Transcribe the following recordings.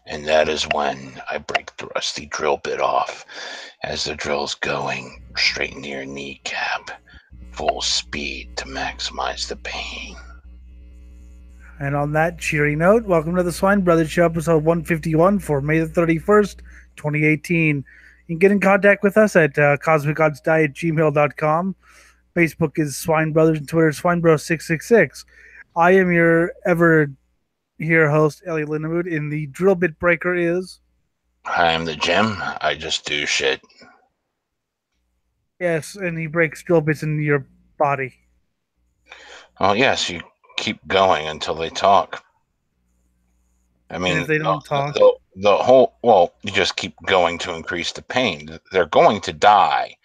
And that is when I break the rusty drill bit off as the drill's going straight into your kneecap, full speed to maximize the pain. And on that cheery note, welcome to the Swine Brothers Show, episode 151 for May the 31st, 2018. You can get in contact with us at Cosmicgodsdie at gmail.com. Facebook is Swine Brothers and Twitter is SwineBro666. I am your ever here host, Ellie Lindemood, and the drill bit breaker is... Hi, I'm the Jim. I just do shit. Yes, and he breaks drill bits into your body. Oh, yes, you keep going until they talk. I mean, And if they don't talk, the whole, well, you just keep going to increase the pain. They're going to die.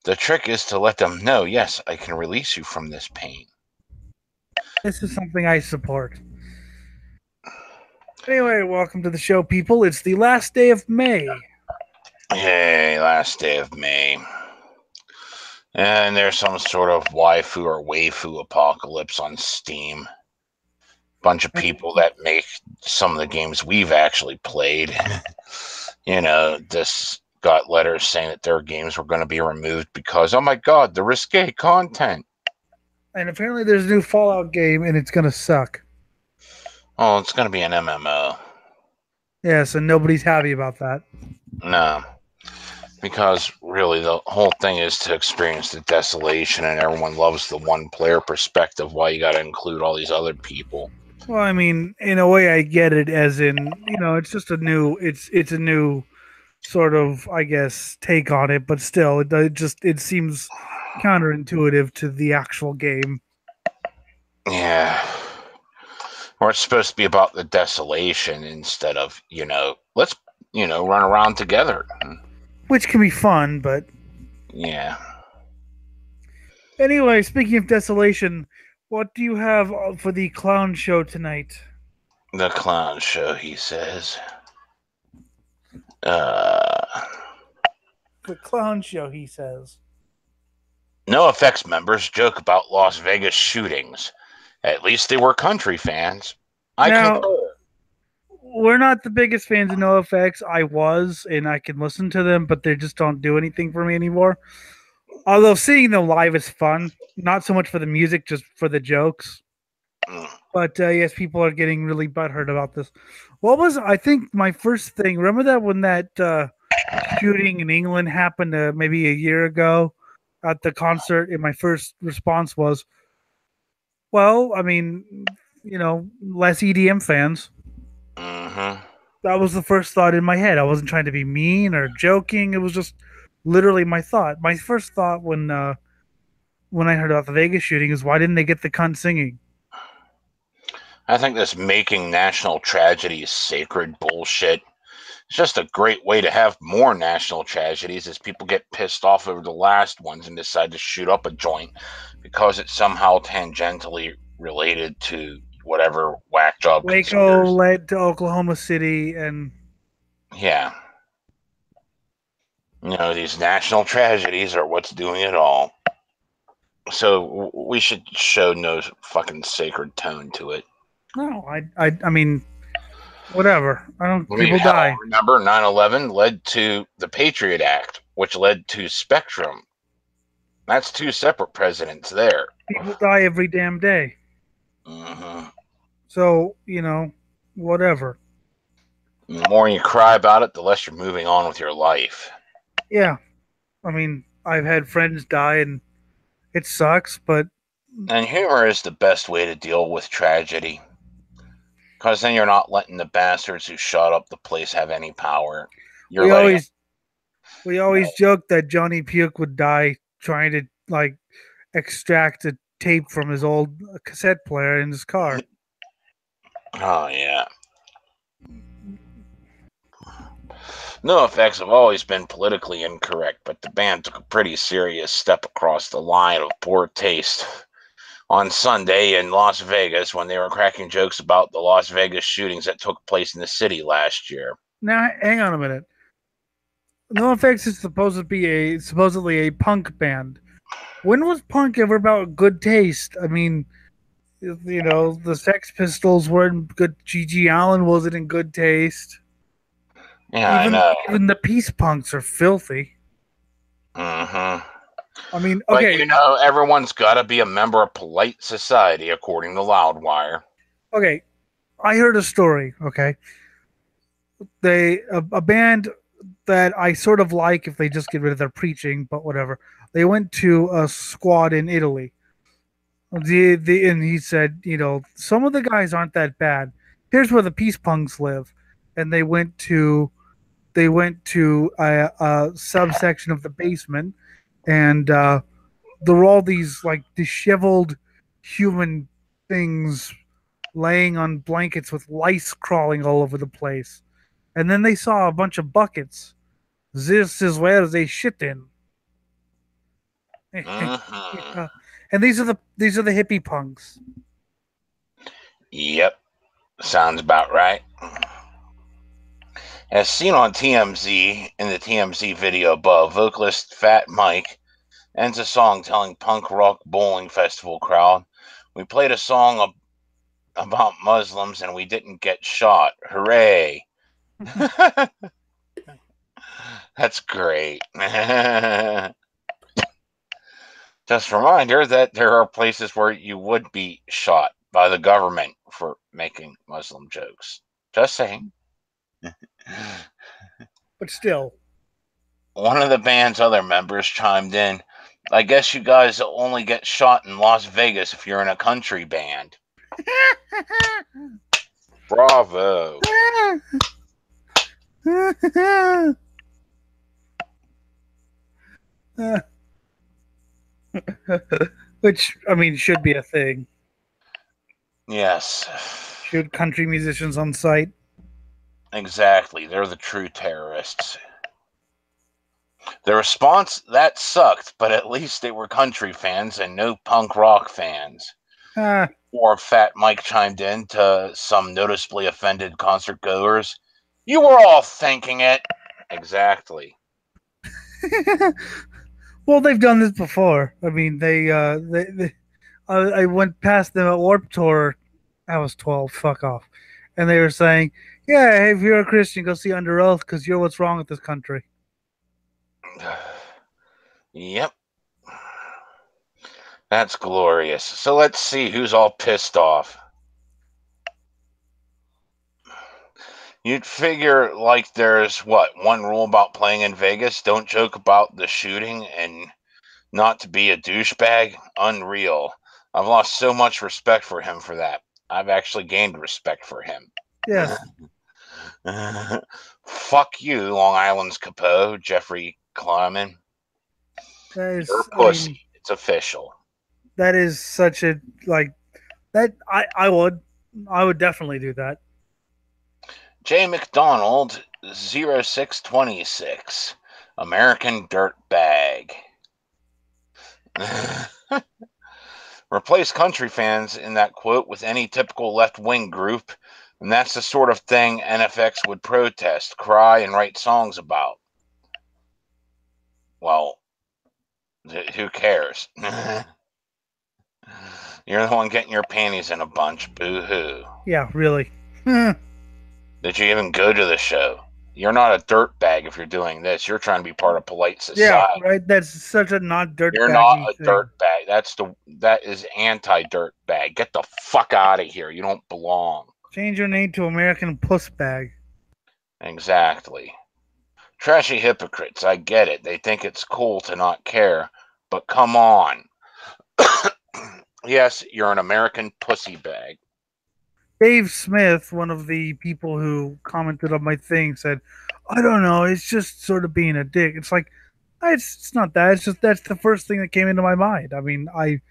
The trick is to let them know, yes, I can release you from this pain. this is something I support. Anyway, welcome to the show, people. It's the last day of May. Yay, last day of May. And there's some sort of waifu or waifu apocalypse on Steam. Bunch of people that make some of the games we've actually played. This got letters saying that their games were going to be removed because, oh my god, the risque content. And apparently there's a new Fallout game and it's going to suck. Oh, it's going to be an MMO. Yes, and nobody's happy about that. No. Because really the whole thing is to experience the desolation, and everyone loves the one-player perspective. Why you got to include all these other people? Well, I mean, in a way I get it, as in, it's just a new sort of, I guess, take on it, but still, it seems counterintuitive to the actual game. Yeah. Or it's supposed to be about the desolation instead of, let's, run around together. Which can be fun, but... Yeah. Anyway, speaking of desolation, what do you have for the clown show tonight? The clown show, he says. The clown show, he says. NoFX members joke about Las Vegas shootings. At least they were country fans. I concur. We're not the biggest fans of NoFX. I was, and I can listen to them, but they just don't do anything for me anymore. Although seeing them live is fun. Not so much for the music, just for the jokes. But yes, people are getting really butthurt about this. I think my first thing, remember that when that shooting in England happened maybe a year ago at the concert, and my first response was, well, I mean, less EDM fans. Mm-hmm. That was the first thought in my head. I wasn't trying to be mean or joking. It was just literally my thought. My first thought when I heard about the Vegas shooting is, why didn't they get the cunt singing? I think this making national tragedies sacred bullshit. It's just a great way to have more national tragedies as people get pissed off over the last ones and decide to shoot up a joint because it's somehow tangentially related to whatever whack job Waco led to Oklahoma City, and yeah, these national tragedies are what's doing it all. So we should show no fucking sacred tone to it. No, I mean, whatever. People die. Remember, 9/11 led to the Patriot Act, which led to Spectrum. That's two separate presidents there. People die every damn day. Mm-hmm. So, whatever. The more you cry about it, the less you're moving on with your life. Yeah. I mean, I've had friends die, and it sucks, but... And humor is the best way to deal with tragedy. Because then you're not letting the bastards who shot up the place have any power. We always joke that Johnny Puke would die trying to, extract a tape from his old cassette player in his car. Oh, yeah. NoFX have always been politically incorrect, but the band took a pretty serious step across the line of poor taste on Sunday in Las Vegas when they were cracking jokes about the Las Vegas shootings that took place in the city last year. Now, hang on a minute. NoFX is supposedly a punk band. When was punk ever about good taste? I mean, the Sex Pistols weren't good. G.G. Allen wasn't in good taste. Yeah, I know. Even the peace punks are filthy. Mm-hmm. I mean, But okay, everyone's got to be a member of polite society, according to Loudwire. okay. I heard a story. Okay, a band that I sort of like if they just get rid of their preaching, but whatever. They went to a squad in Italy. And he said, some of the guys aren't that bad. Here's where the peace punks live, and they went to a subsection of the basement, and there were all these like disheveled human things laying on blankets with lice crawling all over the place. And then they saw a bunch of buckets. This is where they shit in. Mm-hmm. Yeah. And these are the hippie punks. Yep, sounds about right. As seen on TMZ in the TMZ video above, vocalist Fat Mike ends a song telling punk rock bowling festival crowd, "We played a song about Muslims and we didn't get shot. Hooray!" That's great. Just a reminder that there are places where you would be shot by the government for making Muslim jokes. Just saying. But still. One of the band's other members chimed in, "I guess you guys only get shot in Las Vegas if you're in a country band." Bravo. Which, I mean, should be a thing. Yes. Shoot country musicians on site. Exactly. They're the true terrorists. The response, "That sucked, but at least they were country fans and no punk rock fans." Ah. Or Fat Mike chimed in to some noticeably offended concert goers, "You were all thinking it." Exactly. Well, they've done this before. I mean, I went past them at Warped Tour. I was 12. Fuck off. And they were saying, "Yeah, hey, if you're a Christian, go see Under Oath because you're what's wrong with this country." Yep. That's glorious. So let's see who's all pissed off. You'd figure like there's one rule about playing in Vegas: don't joke about the shooting and not to be a douchebag. Unreal. I've lost so much respect for him for that. I've actually gained respect for him. Yes. Fuck you, Long Island's Capo, Jeffrey Kleiman. That is, You're a I pussy. mean, It's official. that is such a, like, that, I would definitely do that. J. McDonald, 0626, American Dirtbag. Replace country fans in that quote with any typical left-wing group, and that's the sort of thing NFX would protest, cry, and write songs about. Well, who cares? You're the one getting your panties in a bunch. Boo-hoo. Yeah, really. Did you even go to the show? You're not a dirtbag if you're doing this. You're trying to be part of polite Yeah, society. right. That's such a not You're not dirtbaggy a thing. dirtbag. That is anti-dirtbag. Get the fuck out of here. You don't belong. Change your name to American Pussbag. Exactly. Trashy hypocrites. I get it. They think it's cool to not care, but come on. Yes, you're an American pussy bag. Dave Smith, one of the people who commented on my thing, said, "I don't know. It's just sort of being a dick." It's like, it's not that. It's just that's the first thing that came into my mind. I mean, I'm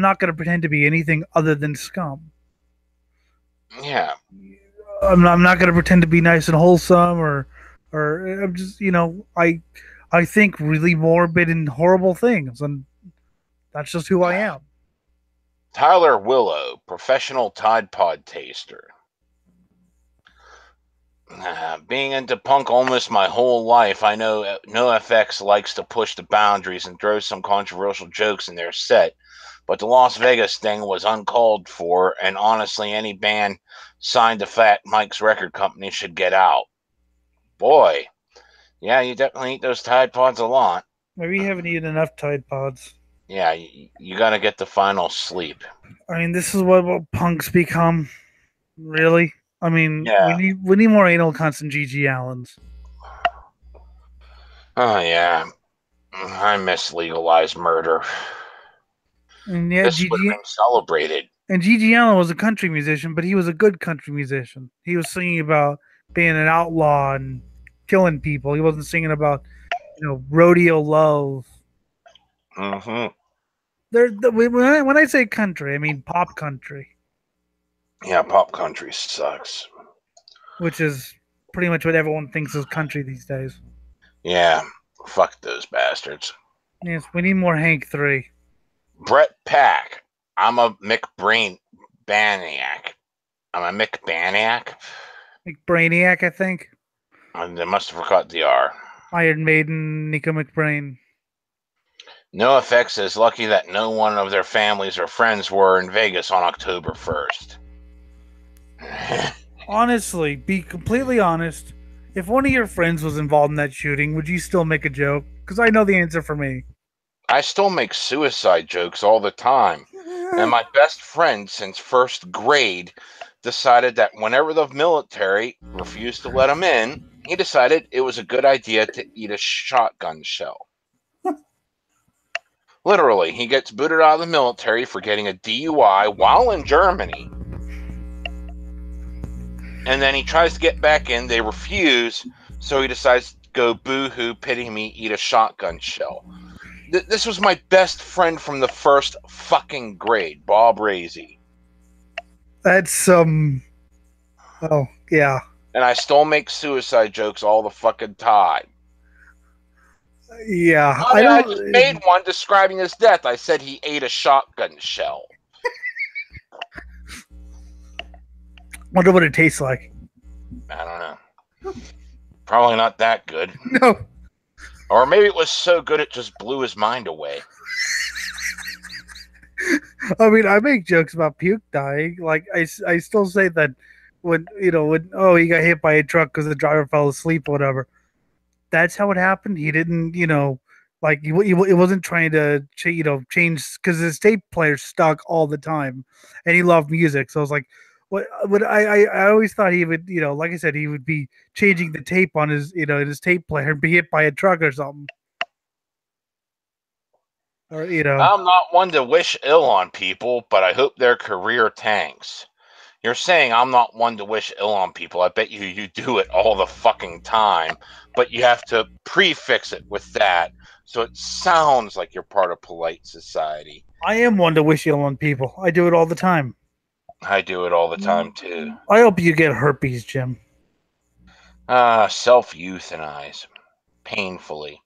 not going to pretend to be anything other than scum. Yeah. I'm not going to pretend to be nice and wholesome or I'm just, I think really morbid and horrible things, and that's just who I am. Tyler Willow, professional Tide Pod taster. Being into punk almost my whole life, I know NoFX likes to push the boundaries and throw some controversial jokes in their set, but the Las Vegas thing was uncalled for, and honestly, any band signed to Fat Mike's record company should get out. boy. Yeah, you definitely eat those Tide Pods a lot. Maybe you haven't eaten enough Tide Pods. Yeah, you got to get the final sleep. I mean, this is what punks become. Really? I mean, Yeah. we need more anal cunts than GG Allens. Oh, yeah. I miss legalized murder. And yeah, This would have been celebrated. GG Allen was a country musician, but he was a good country musician. He was singing about being an outlaw and killing people. He wasn't singing about, rodeo love. Mm-hmm. When I say country, I mean pop country. Yeah, pop country sucks. Which is pretty much what everyone thinks is country these days. Yeah, fuck those bastards. Yes, we need more Hank 3. Brett Pack. I'm a McBraniac. I'm a McBaniac. McBrainiac, I think. They must have forgot the R. Iron Maiden, Nico McBrain. NoFX is lucky that no one of their families or friends were in Vegas on October 1st. Honestly, be completely honest. If one of your friends was involved in that shooting, would you still make a joke? Because I know the answer for me. I still make suicide jokes all the time. And my best friend since first grade decided that whenever the military refused to let him in, he decided it was a good idea to eat a shotgun shell. Literally, he gets booted out of the military for getting a DUI while in Germany. And then he tries to get back in. They refuse. So he decides to go boo-hoo, pity me, eat a shotgun shell. This was my best friend from the first fucking grade, Bob Razy. That's, oh, yeah. And I still make suicide jokes all the fucking time. Yeah. I just made one describing his death. I said he ate a shotgun shell. Wonder what it tastes like. I don't know. Probably not that good. No. Or maybe it was so good it just blew his mind away. I mean, I make jokes about puke dying. Like, I still say that when he got hit by a truck because the driver fell asleep or whatever. That's how it happened. He didn't, like he wasn't trying to, change because his tape player stuck all the time, and he loved music. So I was like, what I always thought he would, like I said, he would be changing the tape on his, his tape player and be hit by a truck or something. Or, I'm not one to wish ill on people, but I hope their career tanks. You're saying I'm not one to wish ill on people. I bet you do it all the fucking time, but you have to prefix it with that so it sounds like you're part of polite society. I am one to wish ill on people. I do it all the time. I do it all the time too. I hope you get herpes, Jim. Self-euthanize. Painfully.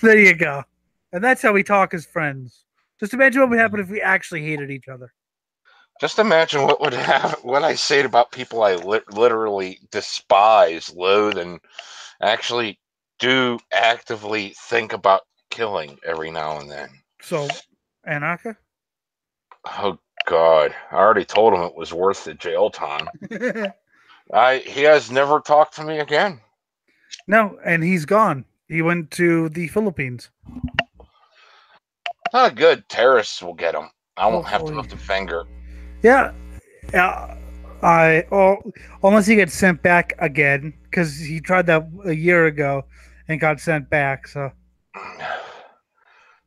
There you go. And that's how we talk as friends. Just imagine what would happen if we actually hated each other. Just imagine what would happen, what I say about people I literally despise, loathe, and actually do actively think about killing every now and then. So, Anaka? Oh, God. I already told him it was worth the jail time. He has never talked to me again. No, and he's gone. He went to the Philippines. Not good. Terrorists will get him. I won't have to lift a finger. Yeah. Unless he gets sent back again, because he tried that a year ago and got sent back. So.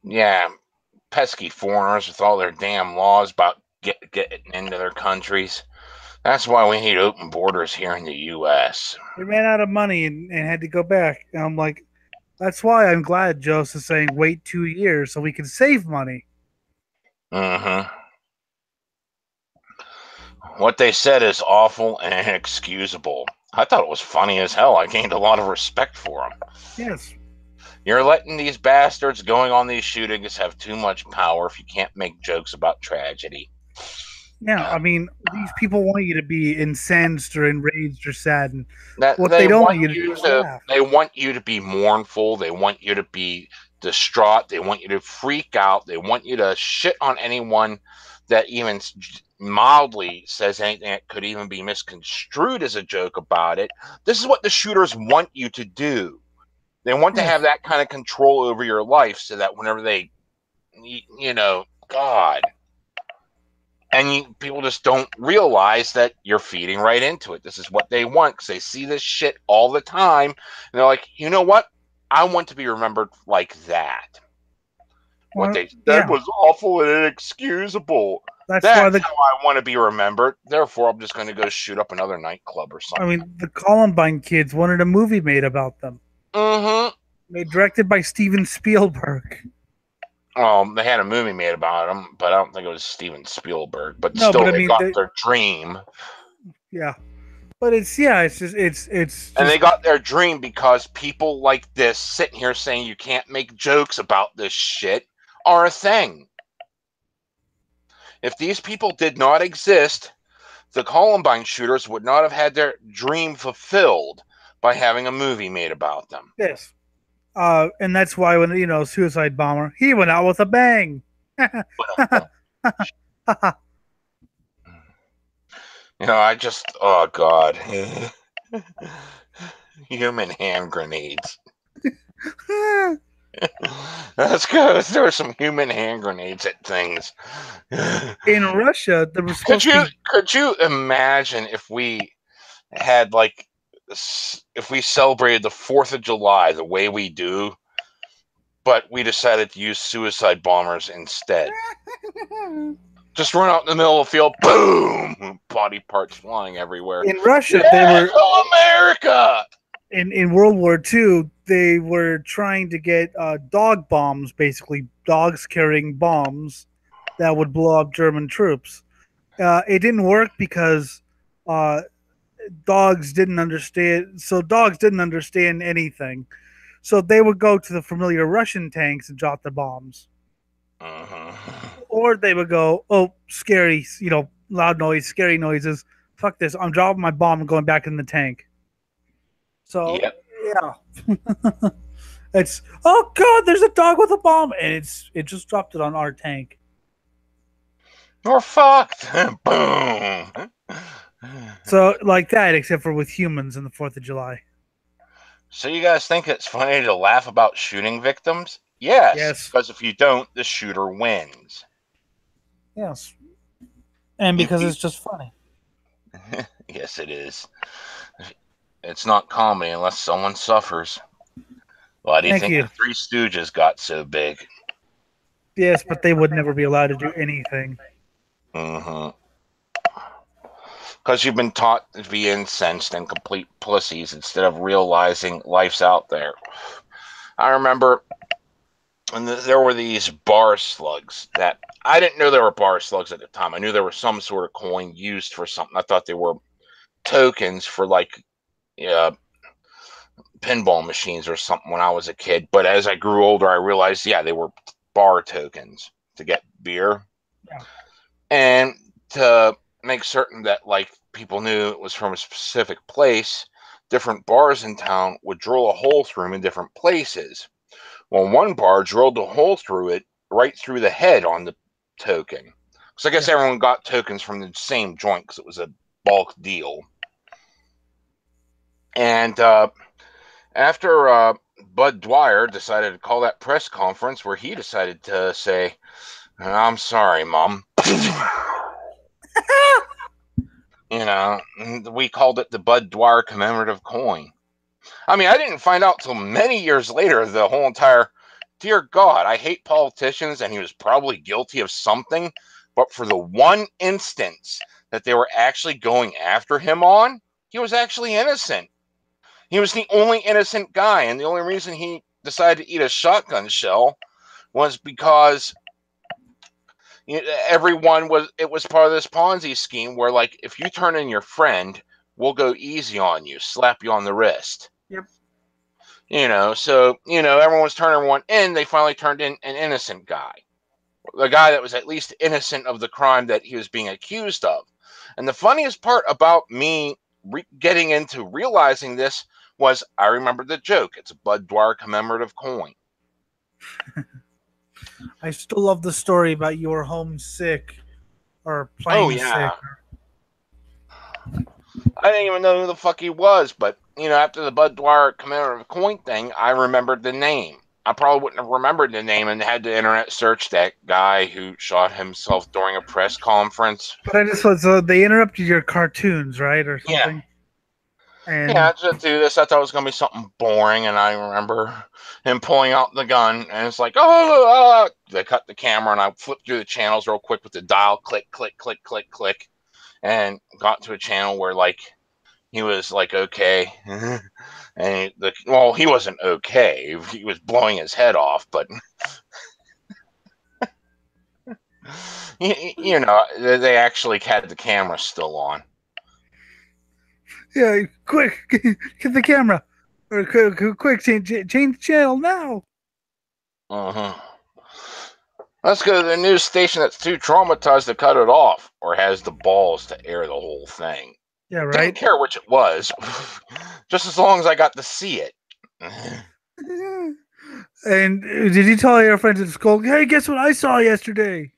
Yeah, pesky foreigners with all their damn laws about getting into their countries. That's why we need open borders here in the U.S. They ran out of money and had to go back. And I'm like, that's why I'm glad Joseph's saying wait 2 years so we can save money. Mm-hmm. What they said is awful and inexcusable. I thought it was funny as hell. I gained a lot of respect for them. Yes. You're letting these bastards going on these shootings have too much power if you can't make jokes about tragedy. Yeah, I mean, these people want you to be incensed or enraged or saddened. What they don't want you to do is laugh. They want you to be mournful. They want you to be distraught. They want you to freak out. They want you to shit on anyone that even mildly says anything that could even be misconstrued as a joke about it. This is what the shooters want you to do. They want to have that kind of control over your life so that whenever they, God. And people just don't realize that you're feeding right into it. This is what they want because they see this shit all the time. And they're like, you know what? I want to be remembered like that. What they said was awful and inexcusable. That's how I want to be remembered. Therefore, I'm just going to go shoot up another nightclub or something. I mean, the Columbine kids wanted a movie made about them. Mm-hmm. Directed by Steven Spielberg. They had a movie made about them, but I don't think it was Steven Spielberg. But no, still, they got their dream. Yeah, but it's just. And they got their dream because people like this sitting here saying you can't make jokes about this shit are a thing. If these people did not exist, the Columbine shooters would not have had their dream fulfilled by having a movie made about them. Yes. And that's why when, Suicide Bomber, he went out with a bang. I just, oh God. Human hand grenades. Let's go. There were some human hand grenades at things. In Russia, there was could you imagine if we had if we celebrated the 4th of July the way we do, but we decided to use suicide bombers instead? Just run out in the middle of the field, boom! Body parts flying everywhere. In Russia, they were America. In World War II, they were trying to get dog bombs, basically dogs carrying bombs that would blow up German troops. It didn't work because dogs didn't understand. So dogs didn't understand anything. So they would go to the familiar Russian tanks and drop the bombs. Or they would go, oh, scary, loud noise, scary noises. Fuck this. I'm dropping my bomb and going back in the tank. So, yeah. It's, oh, God, there's a dog with a bomb. And it just dropped it on our tank. You're fucked. Boom. So, like that, except for with humans in the 4th of July. So you guys think it's funny to laugh about shooting victims? Yes. Because if you don't, the shooter wins. Yes. And because it's just funny. Yes, it is. It's not comedy unless someone suffers. Why do you think the Three Stooges got so big? Yes, but they would never be allowed to do anything. Because you've been taught to be incensed and complete pussies instead of realizing life's out there. I remember when there were these bar slugs that I didn't know they were bar slugs at the time. I knew there was some sort of coin used for something. I thought they were tokens for pinball machines or something when I was a kid. But as I grew older, I realized, they were bar tokens to get beer. Yeah. And to make certain that people knew it was from a specific place, different bars in town would drill a hole through them in different places. Well, one bar drilled a hole through it right through the head on the token. So I guess everyone got tokens from the same joint because it was a bulk deal. And after Bud Dwyer decided to call that press conference where he decided to say, I'm sorry, Mom. We called it the Bud Dwyer commemorative coin. I mean, I didn't find out till many years later the whole entire, dear God, I hate politicians and he was probably guilty of something, but for the one instance that they were actually going after him on, he was actually innocent. He was the only innocent guy, and the only reason he decided to eat a shotgun shell was because it was part of this Ponzi scheme where, if you turn in your friend, we'll go easy on you, slap you on the wrist. Yep. So, everyone was turning everyone in. They finally turned in an innocent guy. The guy that was at least innocent of the crime that he was being accused of. And the funniest part about me getting into realizing this was I remembered the joke. It's a Bud Dwyer commemorative coin. I still love the story about you were homesick or Oh playing sick. yeah. I didn't even know who the fuck he was, but after the Bud Dwyer Commander of the Coin thing, I remembered the name. I probably wouldn't have remembered the name and had to internet search that guy who shot himself during a press conference. But I just thought so they interrupted your cartoons, right, or Yeah. something. Yeah, And I just do this. I thought it was gonna be something boring, and I remember him pulling out the gun, and it's like, oh, they cut the camera, and I flipped through the channels real quick with the dial, click, click, click, click, click, and got to a channel where like he was like okay, and he wasn't okay. He was blowing his head off, but they actually had the camera still on. yeah, quick, get the camera, or quick, change the channel now. Uh-huh. Let's go to the news station that's too traumatized to cut it off, or has the balls to air the whole thing. Yeah, Didn't right. care which it was, just as long as I got to see it. And did you tell your friends at school? Hey, guess what I saw yesterday?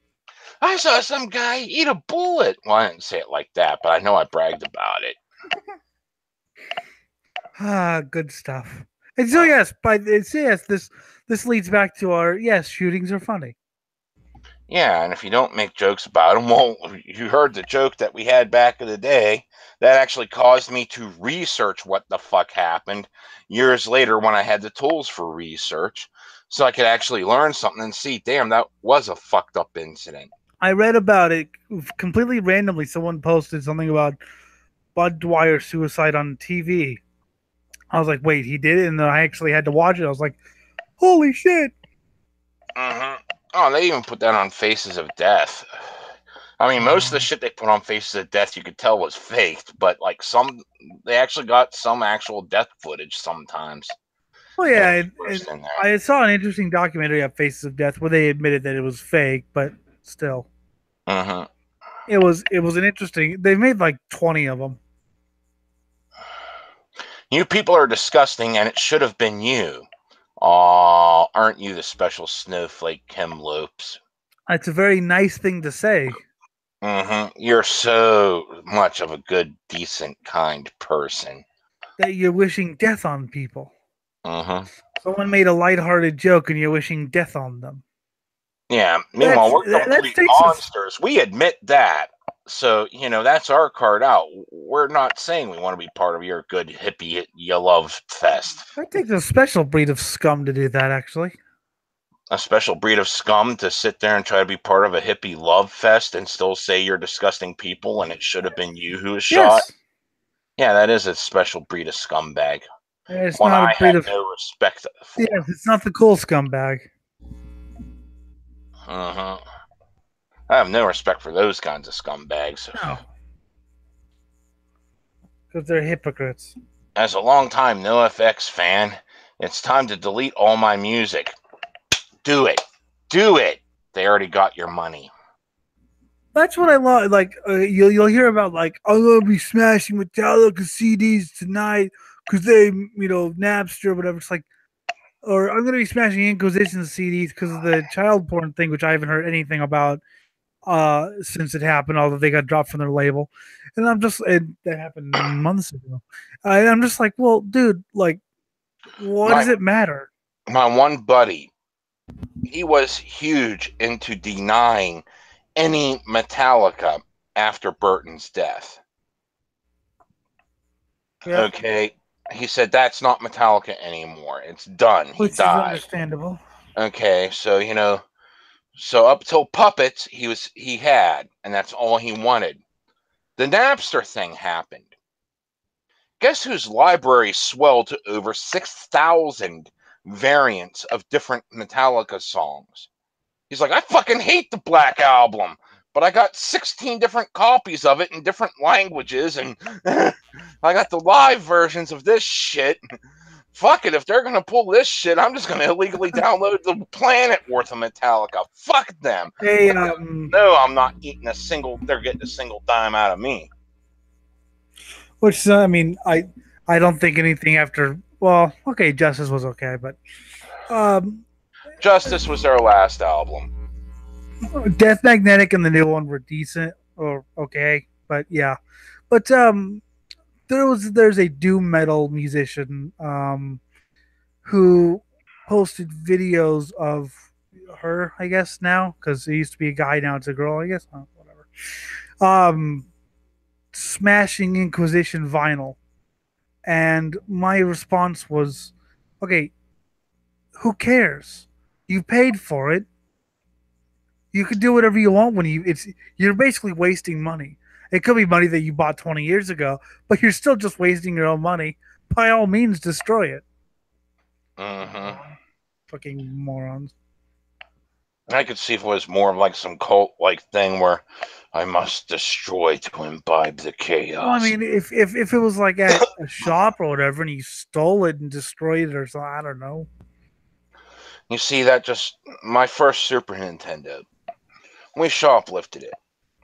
I saw some guy eat a bullet. Well, I didn't say it like that, but I know I bragged about it. Good stuff. And so yes, this leads back to our shootings are funny. Yeah, and if you don't make jokes about them, well, you heard the joke that we had back in the day. That actually caused me to research what the fuck happened years later when I had the tools for research, so I could actually learn something and see, damn, that was a fucked up incident. I read about it completely randomly. Someone posted something about Bud Dwyer suicide on TV. I was like, wait, he did it? And then I actually had to watch it. I was like, holy shit. Mm-hmm. Oh, they even put that on Faces of Death. I mean, most of the shit they put on Faces of Death you could tell was faked, but like they actually got some actual death footage sometimes. Oh yeah, and I saw an interesting documentary of Faces of Death where they admitted that it was fake, but still, Mm-hmm. it was an interesting. They made like 20 of them. You people are disgusting, and it should have been you. Aw, aren't you the special snowflake, Kim Lopes? It's a very nice thing to say. Mm-hmm. You're so much of a good, decent, kind person. That you're wishing death on people. Mm-hmm. Someone made a lighthearted joke and you're wishing death on them. Yeah. Meanwhile, we're complete monsters. We admit that. So, that's our card out. We're not saying we want to be part of your good hippie you love fest. That takes a special breed of scum to do that, actually. A special breed of scum to sit there and try to be part of a hippie love fest and still say you're disgusting people and it should have been you who was shot. Yeah, that is a special breed of scumbag. It's one not I a breed had of no respect for. Yes, it's not the cool scumbag. Uh-huh. I have no respect for those kinds of scumbags. No. Because they're hypocrites. As a longtime NoFX fan, it's time to delete all my music. Do it. Do it. They already got your money. That's what I love. Like, you'll hear about, like, I'm going to be smashing Metallica CDs tonight because they, Napster or whatever. It's like, or I'm going to be smashing Inquisition CDs because of the child porn thing, which I haven't heard anything about since it happened, although they got dropped from their label. And that happened months ago. And I'm just like, well, dude, like, what does it matter? My one buddy, he was huge into denying any Metallica after Burton's death. Yeah. Okay. He said that's not Metallica anymore. It's done. Which died. Is understandable. Okay, so so up till Puppets, he had, and that's all he wanted. The Napster thing happened. Guess whose library swelled to over 6,000 variants of different Metallica songs? He's like, I fucking hate the Black Album, but I got 16 different copies of it in different languages, and I got the live versions of this shit. Fuck it, if they're gonna pull this shit, I'm just gonna illegally download the planet worth of Metallica. Fuck them. Hey, no, I'm not eating a single. They're getting a single dime out of me. Which I mean, I don't think anything after. Well, okay, Justice was okay, but Justice was their last album. Death Magnetic and the new one were decent or okay, but yeah. But there's a doom metal musician who posted videos of her, I guess now, because it used to be a guy, now it's a girl, I guess. Whatever. Um, Smashing Inquisition vinyl, and my response was, okay, who cares? You paid for it. You can do whatever you want when you're basically wasting money. It could be money that you bought 20 years ago, but you're still just wasting your own money. By all means, destroy it. Fucking morons. I could see if it was more of like some cult like thing where I must destroy to imbibe the chaos. Well, I mean, if it was like at a shop or whatever, and you stole it and destroyed it or something, I don't know. You see, that just my first Super Nintendo. We shoplifted it.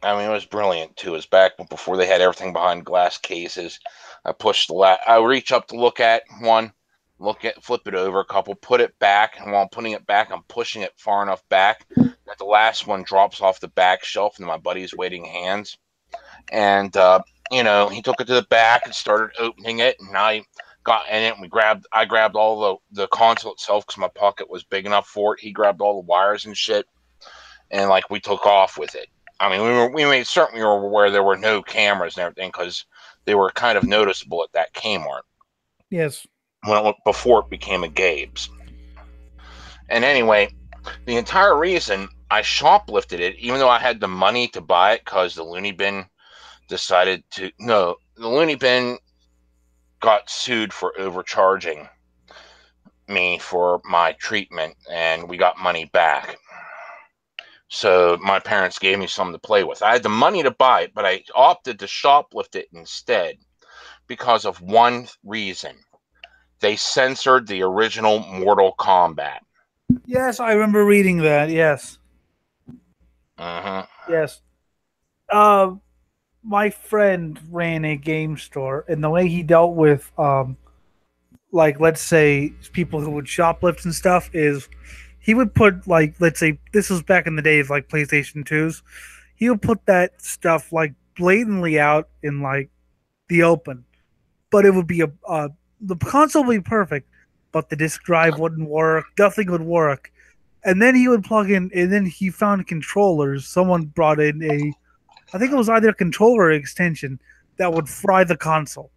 I mean, it was brilliant too. It was back before they had everything behind glass cases. I pushed I reach up to look at one, flip it over a couple, put it back, and while I'm putting it back, I'm pushing it far enough back that the last one drops off the back shelf, and my buddy's waiting hands. And he took it to the back and started opening it, and I got in it. And I grabbed all the console itself because my pocket was big enough for it. He grabbed all the wires and shit, and like we took off with it. I mean, we made certain we were aware there were no cameras and everything because they were kind of noticeable at that Kmart. Yes. Before it became a Gabe's. And anyway, the entire reason I shoplifted it, even though I had the money to buy it, because the Looney Bin the Looney Bin got sued for overcharging me for my treatment, and we got money back. So my parents gave me something to play with. I had the money to buy it, but I opted to shoplift it instead because of one reason. They censored the original Mortal Kombat. Yes, I remember reading that. Yes. Yes. My friend ran a game store, and the way he dealt with, like, let's say people who would shoplift and stuff is he would put, like, let's say this was back in the days, like PlayStation 2s. He would put that stuff, like, blatantly out in, like, the open. But it would be the console would be perfect, but the disk drive wouldn't work. Nothing would work. And then he would plug in, and then he found controllers. Someone brought in I think it was either a controller or extension that would fry the console.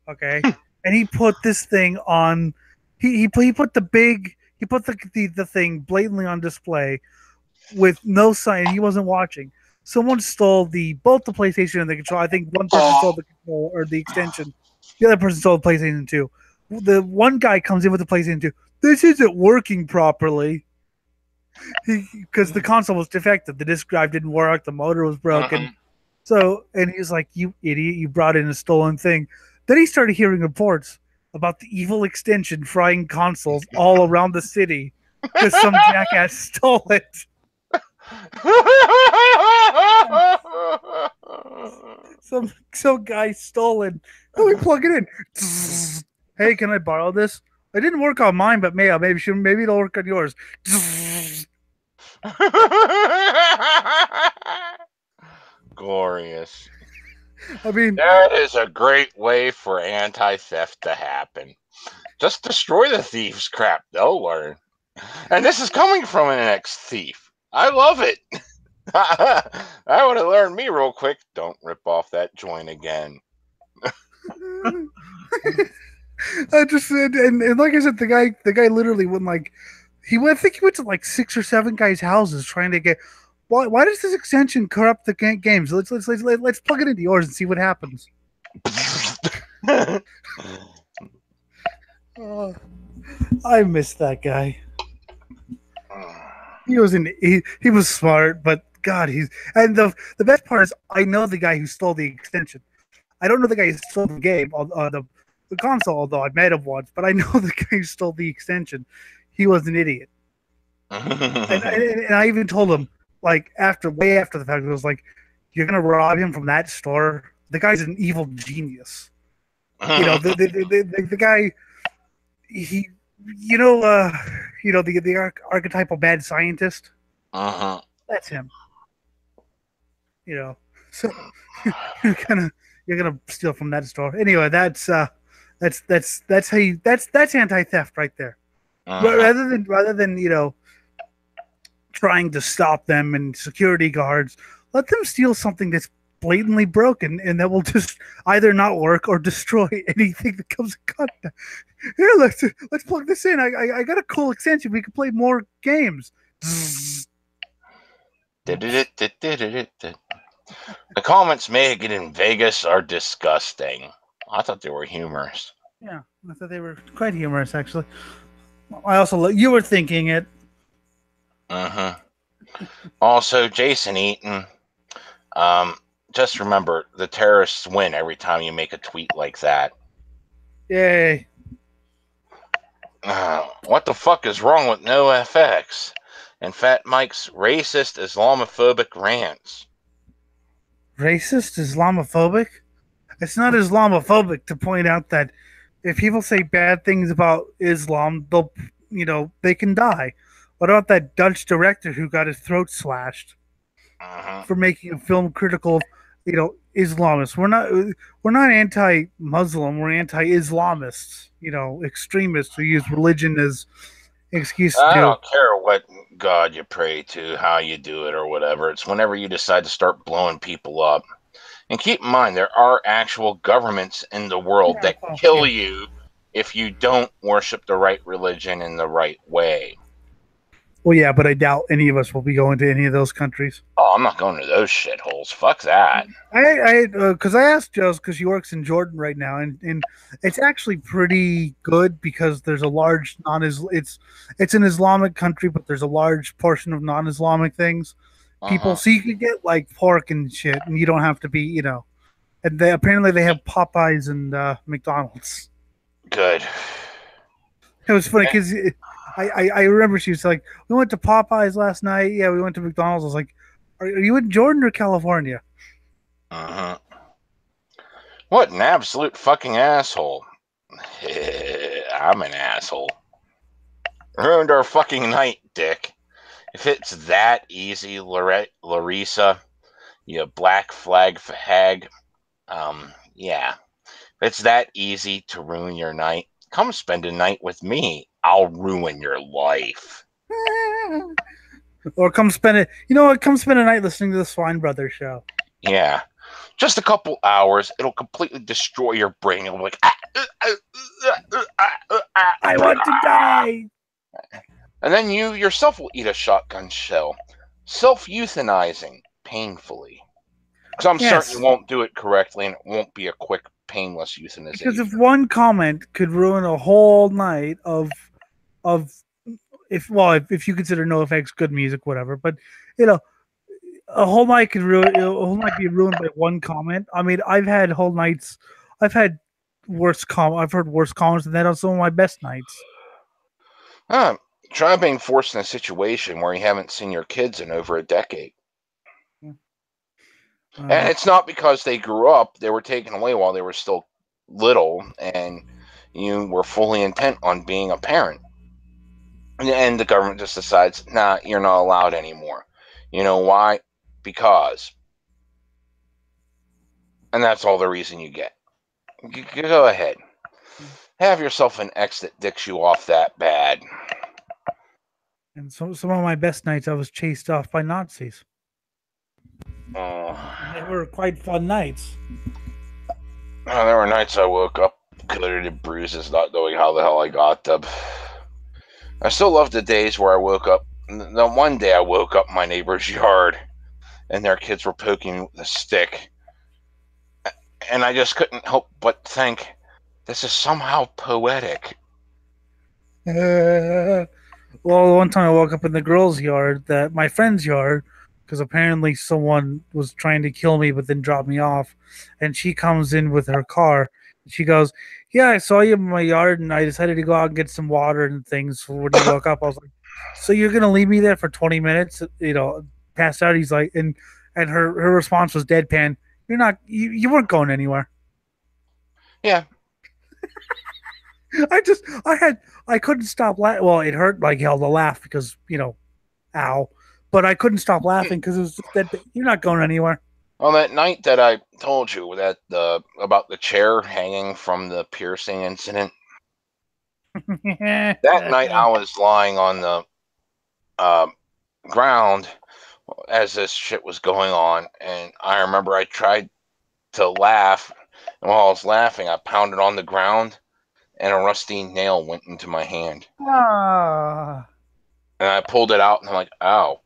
Okay, and he put this thing on. He put the thing blatantly on display with no sign. He wasn't watching. Someone stole both the PlayStation and the controller. I think one person stole the controller or the extension. The other person stole the PlayStation 2. The one guy comes in with the PlayStation 2. This isn't working properly. Because the console was defective. The disk drive didn't work. The motor was broken. So, and he was like, "You idiot, you brought in a stolen thing." Then he started hearing reports about the evil extension frying consoles all around the city because some jackass stole it. Some guy stole it. Let me plug it in. Hey, can I borrow this? It didn't work on mine, but maybe it'll work on yours. Glorious. I mean, that is a great way for anti-theft to happen. Just destroy the thieves' crap. They'll learn. And this is coming from an ex-thief. I love it. I would have learned me real quick. Don't rip off that joint again. I just and like I said, the guy literally went like I think he went to like 6 or 7 guys' houses trying to get. Why does this extension corrupt the games? Let's plug it into yours and see what happens. I miss that guy. He was smart, but God, the best part is I know the guy who stole the extension. I don't know the guy who stole the game, the console, although I met him once, but I know the guy who stole the extension. He was an idiot. and I even told him, like, way after the fact, it was like, you're going to rob him from that store? The guy's an evil genius. You know, the guy, the archetypal bad scientist? Uh-huh. That's him. You know, so you're gonna steal from that store anyway. That's how you that's anti theft right there. Uh-huh. Rather than trying to stop them and security guards, let them steal something that's blatantly broken and that will just either not work or destroy anything that comes in contact. Here, let's plug this in. I got a cool extension. We can play more games. The comments making in Vegas are disgusting. I thought they were humorous. Yeah, I thought they were quite humorous, actually. I also you were thinking it. Uh-huh. Also, Jason Eaton, just remember, the terrorists win every time you make a tweet like that. Yay. What the fuck is wrong with NoFX and Fat Mike's racist Islamophobic rants? Racist? Islamophobic? It's not Islamophobic to point out that if people say bad things about Islam, they can die. What about that Dutch director who got his throat slashed for making a film critical of, Islamists? We're not anti-Muslim. We're anti-Islamists. Extremists who use religion as excuse I to. don't care what God you pray to, how you do it, or whatever. It's whenever you decide to start blowing people up. And keep in mind, there are actual governments in the world that kill you if you don't worship the right religion in the right way. Well, yeah, but I doubt any of us will be going to any of those countries. Oh, I'm not going to those shitholes. Fuck that. Because I asked Joe's because she works in Jordan right now, and it's actually pretty good because there's a large it's an Islamic country, but there's a large portion of non-Islamic things. People, so you can get like pork and shit, and you don't have to be, And apparently they have Popeyes and McDonald's. Good. It was funny because I remember she was like, "We went to Popeyes last night. Yeah, we went to McDonald's." I was like, "Are you in Jordan or California?" What an absolute fucking asshole. I'm an asshole. Ruined our fucking night, Dick. If it's that easy, Larissa, you black flag hag, yeah. If it's that easy to ruin your night, come spend a night with me. I'll ruin your life. Or come spend it. You know what? Come spend a night listening to the Swine Brothers show. Yeah. Just a couple hours. It'll completely destroy your brain. It'll be like, I want to die. And then you yourself will eat a shotgun shell, self-euthanizing painfully. Because I'm certain you won't do it correctly, and it won't be a quick, painless euthanization. Because if one comment could ruin a whole night of if you consider NoFX good music, whatever, but a whole night be ruined by one comment. I mean, I've had worse I've heard worse comments than that on some of my best nights. Try being forced in a situation where you haven't seen your kids in over a decade. And it's not because they grew up. They were taken away while they were still little, and you were fully intent on being a parent. And the government just decides, nah, you're not allowed anymore. You know why? Because. And that's all the reason you get. Go ahead. Have yourself an ex that dicks you off that bad. And some of my best nights, I was chased off by Nazis. They were quite fun nights. There were nights I woke up covered in bruises, not knowing how the hell I got them. I still love the days where I woke up. The one day I woke up in my neighbor's yard, and their kids were poking me with a stick. And I just couldn't help but think, this is somehow poetic. Well, one time I woke up in the girl's yard, my friend's yard, because apparently someone was trying to kill me but then drop me off. And she comes in with her car. She goes, "Yeah, I saw you in my yard and I decided to go out and get some water and things." So when you woke up, I was like, "So you're going to leave me there for 20 minutes?" Passed out. He's like, and her response was deadpan. You weren't going anywhere. Yeah. I couldn't stop laughing. Well, it hurt like hell to laugh because, ow. but I couldn't stop laughing because it was just that you're not going anywhere. On that night that I told you that about the chair hanging from the piercing incident, that night I was lying on the uh, ground as this shit was going on, and I remember I tried to laugh, and while I was laughing, I pounded on the ground, and a rusty nail went into my hand, Ah, and I pulled it out, and I'm like, "Ow!"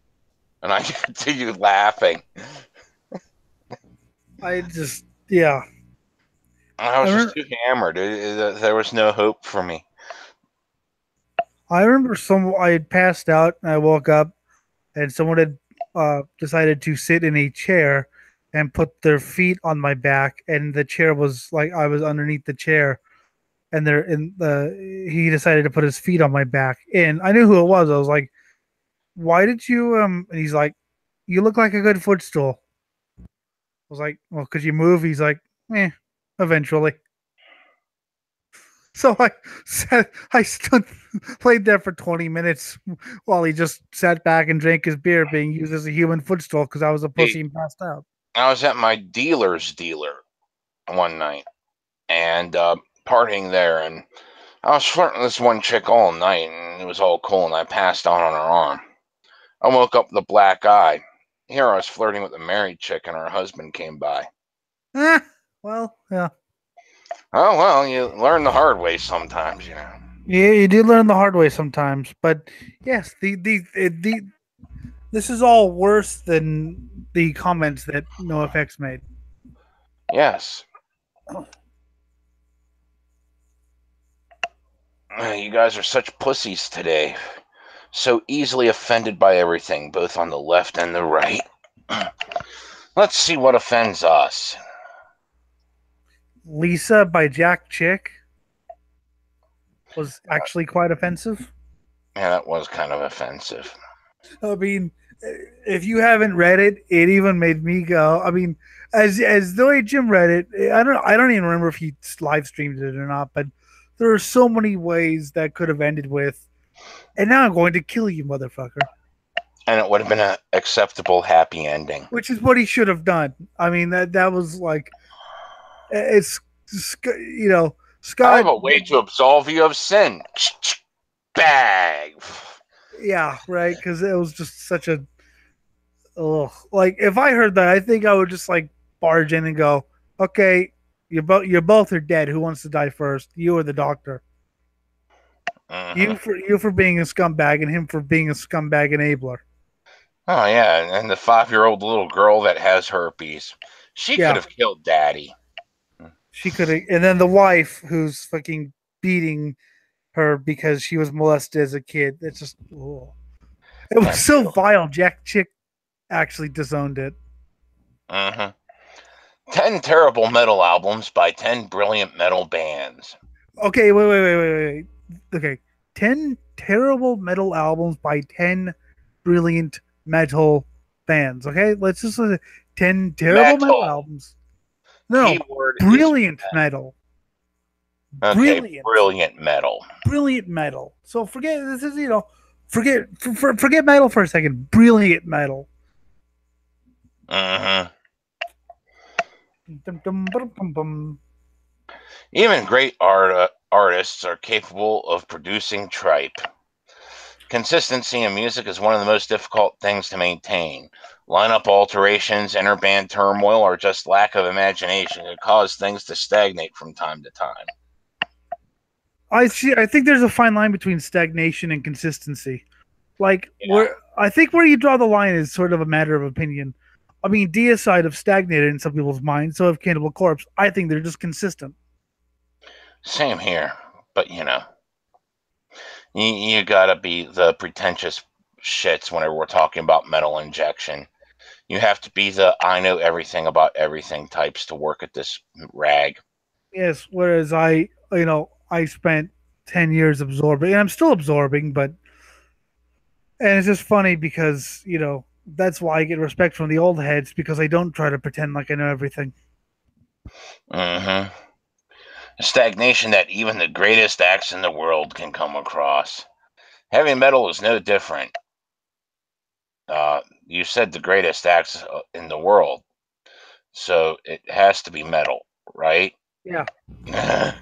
And I continued laughing. yeah. I I was just remember, too hammered. There was no hope for me. I remember I had passed out and I woke up and someone had decided to sit in a chair and put their feet on my back, and the chair was like I was underneath the chair, and he decided to put his feet on my back, and I knew who it was. I was like, "Why did you?" And he's like, "You look like a good footstool." I was like, "Well, could you move?" He's like, "Eh, eventually." So I stood, played there for 20 minutes while he just sat back and drank his beer, being used as a human footstool because I was a pussy Hey, and passed out. I was at my dealer's dealer one night and partying there, and I was flirting with this one chick all night, and it was all cool, and I passed out on her arm. I woke up with a black eye. Here I was flirting with a married chick, and her husband came by. Ah, well, yeah. Oh, well, you learn the hard way sometimes, you know. Yeah, you do learn the hard way sometimes, but yes, this is all worse than the comments that NoFX made. Yes. You guys are such pussies today. So easily offended by everything, both on the left and the right. Let's see what offends us. Lisa by Jack Chick was actually quite offensive. Yeah, that was kind of offensive. I mean, if you haven't read it, it even made me go. I mean, as the way Jim read it, I don't even remember if he live streamed it or not. But there are so many ways that could have ended with, and now I'm going to kill you, motherfucker. And it would have been an acceptable, happy ending. Which is what he should have done. I mean, that was like, it's I Scott. have a way to absolve you of sin. Bag. Yeah, right. Because it was just such a. Ugh. Like if I heard that, I think I would just like barge in and go, "Okay, you both are dead. Who wants to die first? You or the doctor? Mm-hmm. You for being a scumbag and him for being a scumbag enabler." Oh, yeah. And the 5-year-old little girl that has herpes. She could Yeah, have killed Daddy. she could have. And then the wife who's fucking beating her because she was molested as a kid. It's just, ugh. It was That's so true. vile. Jack Chick actually disowned it. Mm-hmm. 10 terrible metal albums by 10 brilliant metal bands. Okay, wait. Okay, 10 terrible metal albums by 10 brilliant metal bands. Okay, let's just 10 terrible metal Metal. albums. No, Keyword is brilliant metal. okay. Brilliant, Brilliant metal. brilliant metal. So forget this is forget metal for a second. Brilliant metal. Mm-hmm. Dum, dum, dum, dum. Even great artists are capable of producing tripe. Consistency in music is one of the most difficult things to maintain. Lineup alterations, interband turmoil, or just lack of imagination can cause things to stagnate from time to time. I see. I think there's a fine line between stagnation and consistency. Like Yeah, where you draw the line is sort of a matter of opinion. I mean, Deicide have stagnated in some people's minds, so have Cannibal Corpse. I think they're just consistent. same here. But you gotta be the pretentious shits whenever we're talking about metal injection. You have to be the I know everything about everything types to work at this rag. Yes. Whereas I spent 10 years absorbing, and I'm still absorbing, but and it's just funny because that's why I get respect from the old heads because I don't try to pretend like I know everything. Mm-hmm. Stagnation that even the greatest acts in the world can come across. Heavy metal is no different. You said the greatest acts in the world, so it has to be metal, right? Yeah. And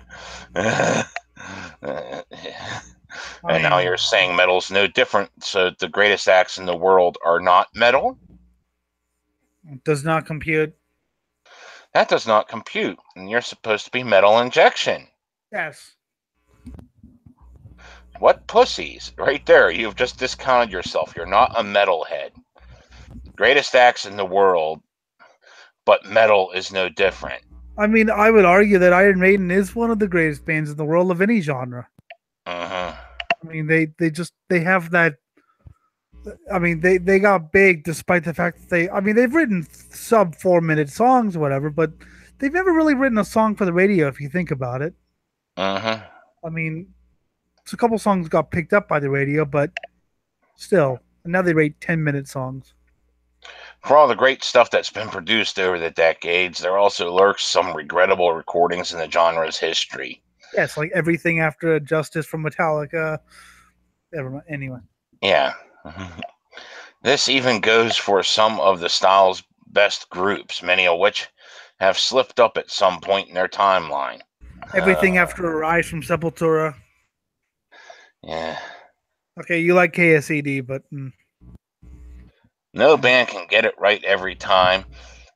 I now mean, you're saying metal's no different, so the greatest acts in the world are not metal? it does not compute. That does not compute, and you're supposed to be metal injection. Yes. What pussies? Right there, you've just discounted yourself. You're not a metalhead. Greatest acts in the world, but metal is no different. I mean, I would argue that Iron Maiden is one of the greatest bands in the world of any genre. Uh-huh. I mean, they have that. I mean, they got big despite the fact that they've written sub 4 minute songs or whatever, but they've never really written a song for the radio if you think about it. Uh-huh. I mean, so a couple songs got picked up by the radio, but still, and now they rate 10-minute songs. For all the great stuff that's been produced over the decades, there also lurks some regrettable recordings in the genre's history. Yes, like everything after Justice from Metallica. Never mind. Anyway. Yeah. This even goes for some of the style's best groups, many of which have slipped up at some point in their timeline. Everything after Arise from Sepultura. Yeah. Okay, you like KSED, but No band can get it right every time,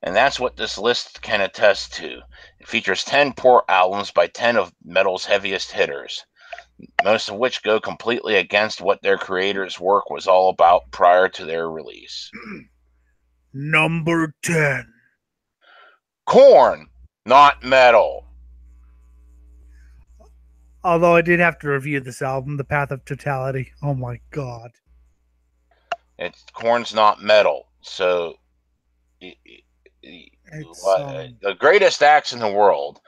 and that's what this list can attest to. It features 10 poor albums by 10 of metal's heaviest hitters, most of which go completely against what their creators' work was all about prior to their release. Number 10. Korn, not metal. Although I did have to review this album, The Path of Totality. Oh my god. Korn's not metal, so the greatest acts in the world,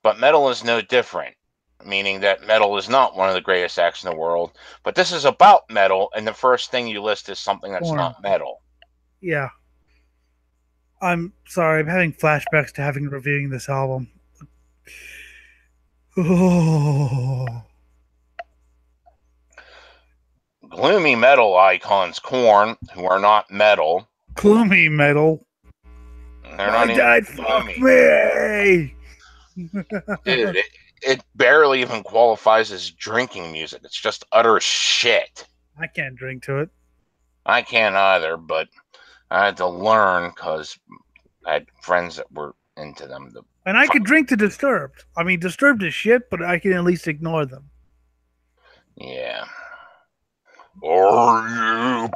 but metal is no different, meaning that metal is not one of the greatest acts in the world, but this is about metal, and the first thing you list is something that's Korn. not metal. Yeah. I'm sorry, I'm having flashbacks to reviewing this album. Oh. Gloomy metal icons Korn, who are not metal. Gloomy metal. They're not even dad fucked me. Dude, it barely even qualifies as drinking music. It's just utter shit. I can't drink to it. I can't either, but I had to learn because I had friends that were into them. And I could drink to Disturbed. I mean, Disturbed is shit, but I can at least ignore them. Yeah. Are you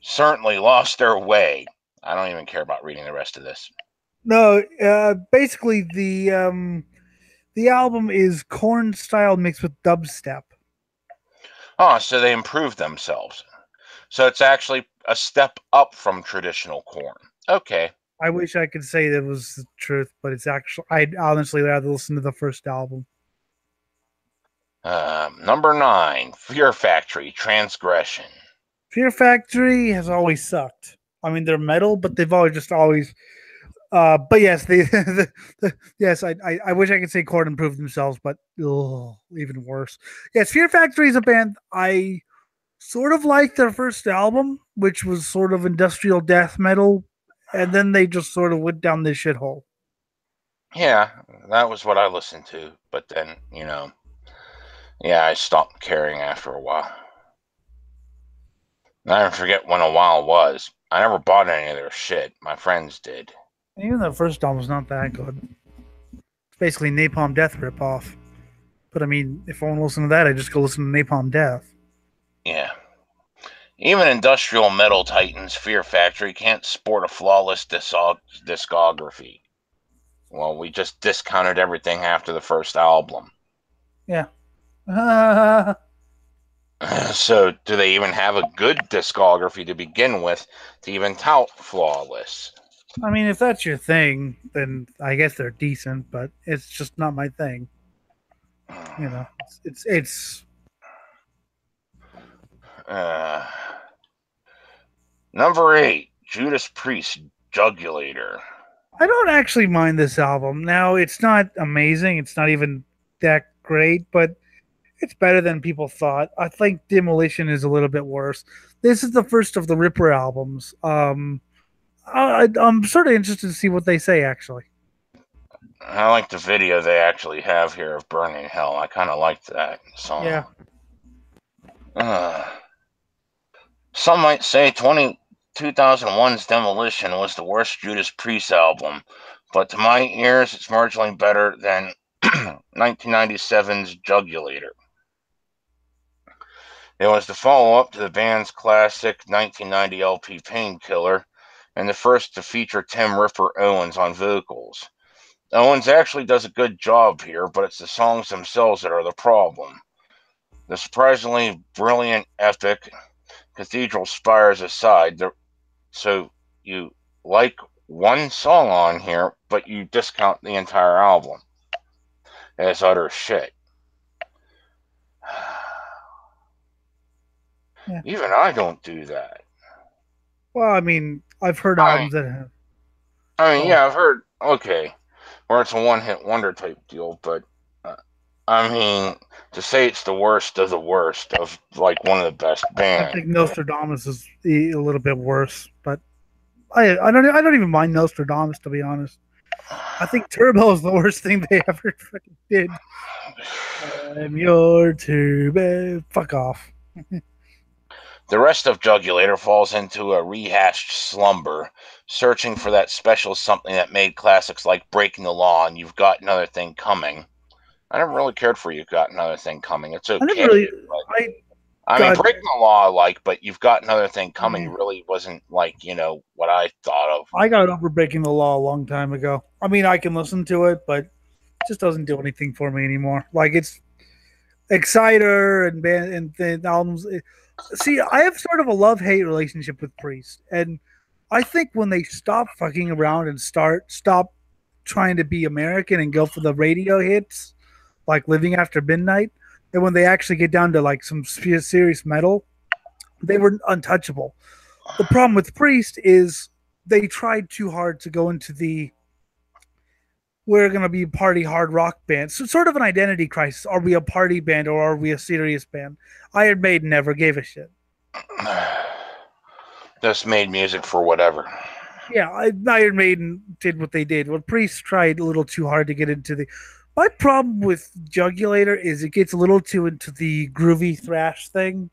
certainly lost their way. I don't even care about reading the rest of this. No, basically the album is Korn style mixed with dubstep. Oh, so they improved themselves. So it's actually a step up from traditional Korn. Okay. I wish I could say that was the truth, but it's actually, I'd honestly rather listen to the first album. Number 9, Fear Factory, Transgression. Fear Factory has always sucked. I mean, they're metal, but they've always. But yes, yes, I wish I could say Korn improved themselves, but even worse. Yes, Fear Factory is a band I sort of liked their first album, which was sort of industrial death metal, and then they just sort of went down this shithole. Yeah, that was what I listened to, but then, yeah, I stopped caring after a while. I never forget when a while was. I never bought any of their shit. My friends did. Even the first album was not that good. It's basically Napalm Death ripoff. But I mean, if I want to listen to that, I just go listen to Napalm Death. Yeah. Even industrial metal titans Fear Factory can't sport a flawless discography. Well, we just discounted everything after the first album. Yeah. So, do they even have a good discography to begin with to even tout flawless? I mean, if that's your thing, then I guess they're decent, but it's just not my thing. It's Number 8, Judas Priest, Jugulator. I don't actually mind this album. Now, it's not amazing. It's not even that great, but It's better than people thought. I think Demolition is a little bit worse. This is the first of the Ripper albums. I'm sort of interested to see what they say, actually. I like the video they actually have here of Burning Hell. I kind of liked that song. Yeah. Some might say 2001's Demolition was the worst Judas Priest album, but to my ears, it's marginally better than 1997's Jugulator. It was the follow-up to the band's classic 1990 LP Painkiller, and the first to feature Tim Ripper Owens on vocals. Owens actually does a good job here, but it's the songs themselves that are the problem. The surprisingly brilliant epic Cathedral Spires aside, so you like one song on here, but you discount the entire album as utter shit. Yeah. Even I don't do that. Well, I mean, I've heard albums that have. I've heard, okay, where it's a one-hit wonder type deal, but I mean, to say it's the worst of like one of the best bands. I think Nostradamus is a little bit worse, but I don't even mind Nostradamus, to be honest. I think Turbo is the worst thing they ever fucking did. I'm your Turbo. Fuck off. The rest of Jugulator falls into a rehashed slumber, searching for that special something that made classics like Breaking the Law and You've Got Another Thing Coming. I never really cared for You've Got Another Thing Coming. It's okay. I mean, Breaking the Law I like, but You've Got Another Thing Coming really wasn't like, what I thought of. I got over Breaking the Law a long time ago. I mean, I can listen to it, but it just doesn't do anything for me anymore. Like, it's Exciter and band and the albums. See, I have sort of a love-hate relationship with Priest, and I think when they stop fucking around and stop trying to be American and go for the radio hits, like Living After Midnight, and when they actually get down to like some serious metal, they were untouchable. The problem with Priest is they tried too hard to go into the we're going to be a party hard rock band. So sort of an identity crisis. Are we a party band or are we a serious band? Iron Maiden never gave a shit. Just made music for whatever. Yeah, Iron Maiden did what they did. Well, Priest tried a little too hard to get into the... My problem with Jugulator is it gets a little too into the groovy thrash thing.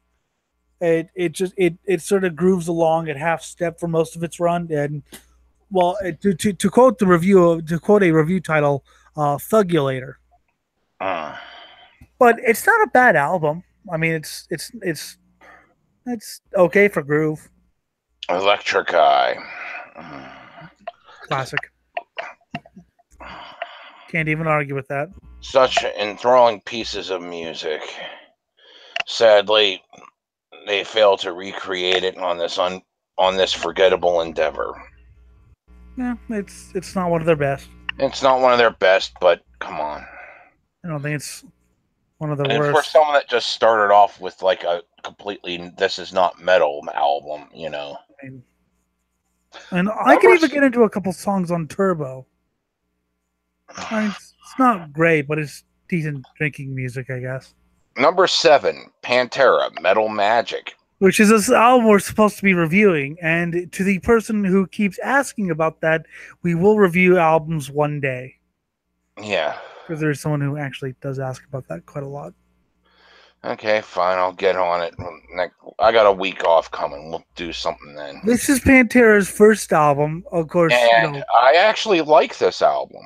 It sort of grooves along at half step for most of its run, and well, to quote a review title, Thugulator. But it's not a bad album. I mean, it's okay for groove. Electric Eye. Classic. Can't even argue with that. Such enthralling pieces of music. Sadly, they fail to recreate it on this forgettable endeavor. Yeah, it's not one of their best. It's not one of their best, but come on. I don't think it's one of the worst. For someone that just started off with like a completely this is not metal album, And I can even get into a couple songs on Turbo. I mean, it's not great, but it's decent drinking music, I guess. Number 7, Pantera, Metal Magic. Which is this album we're supposed to be reviewing. And to the person who keeps asking about that, we will review albums one day. Yeah. Because there's someone who actually does ask about that quite a lot. Okay, fine. I'll get on it. I got a week off coming. We'll do something then. This is Pantera's first album, of course. And I actually like this album.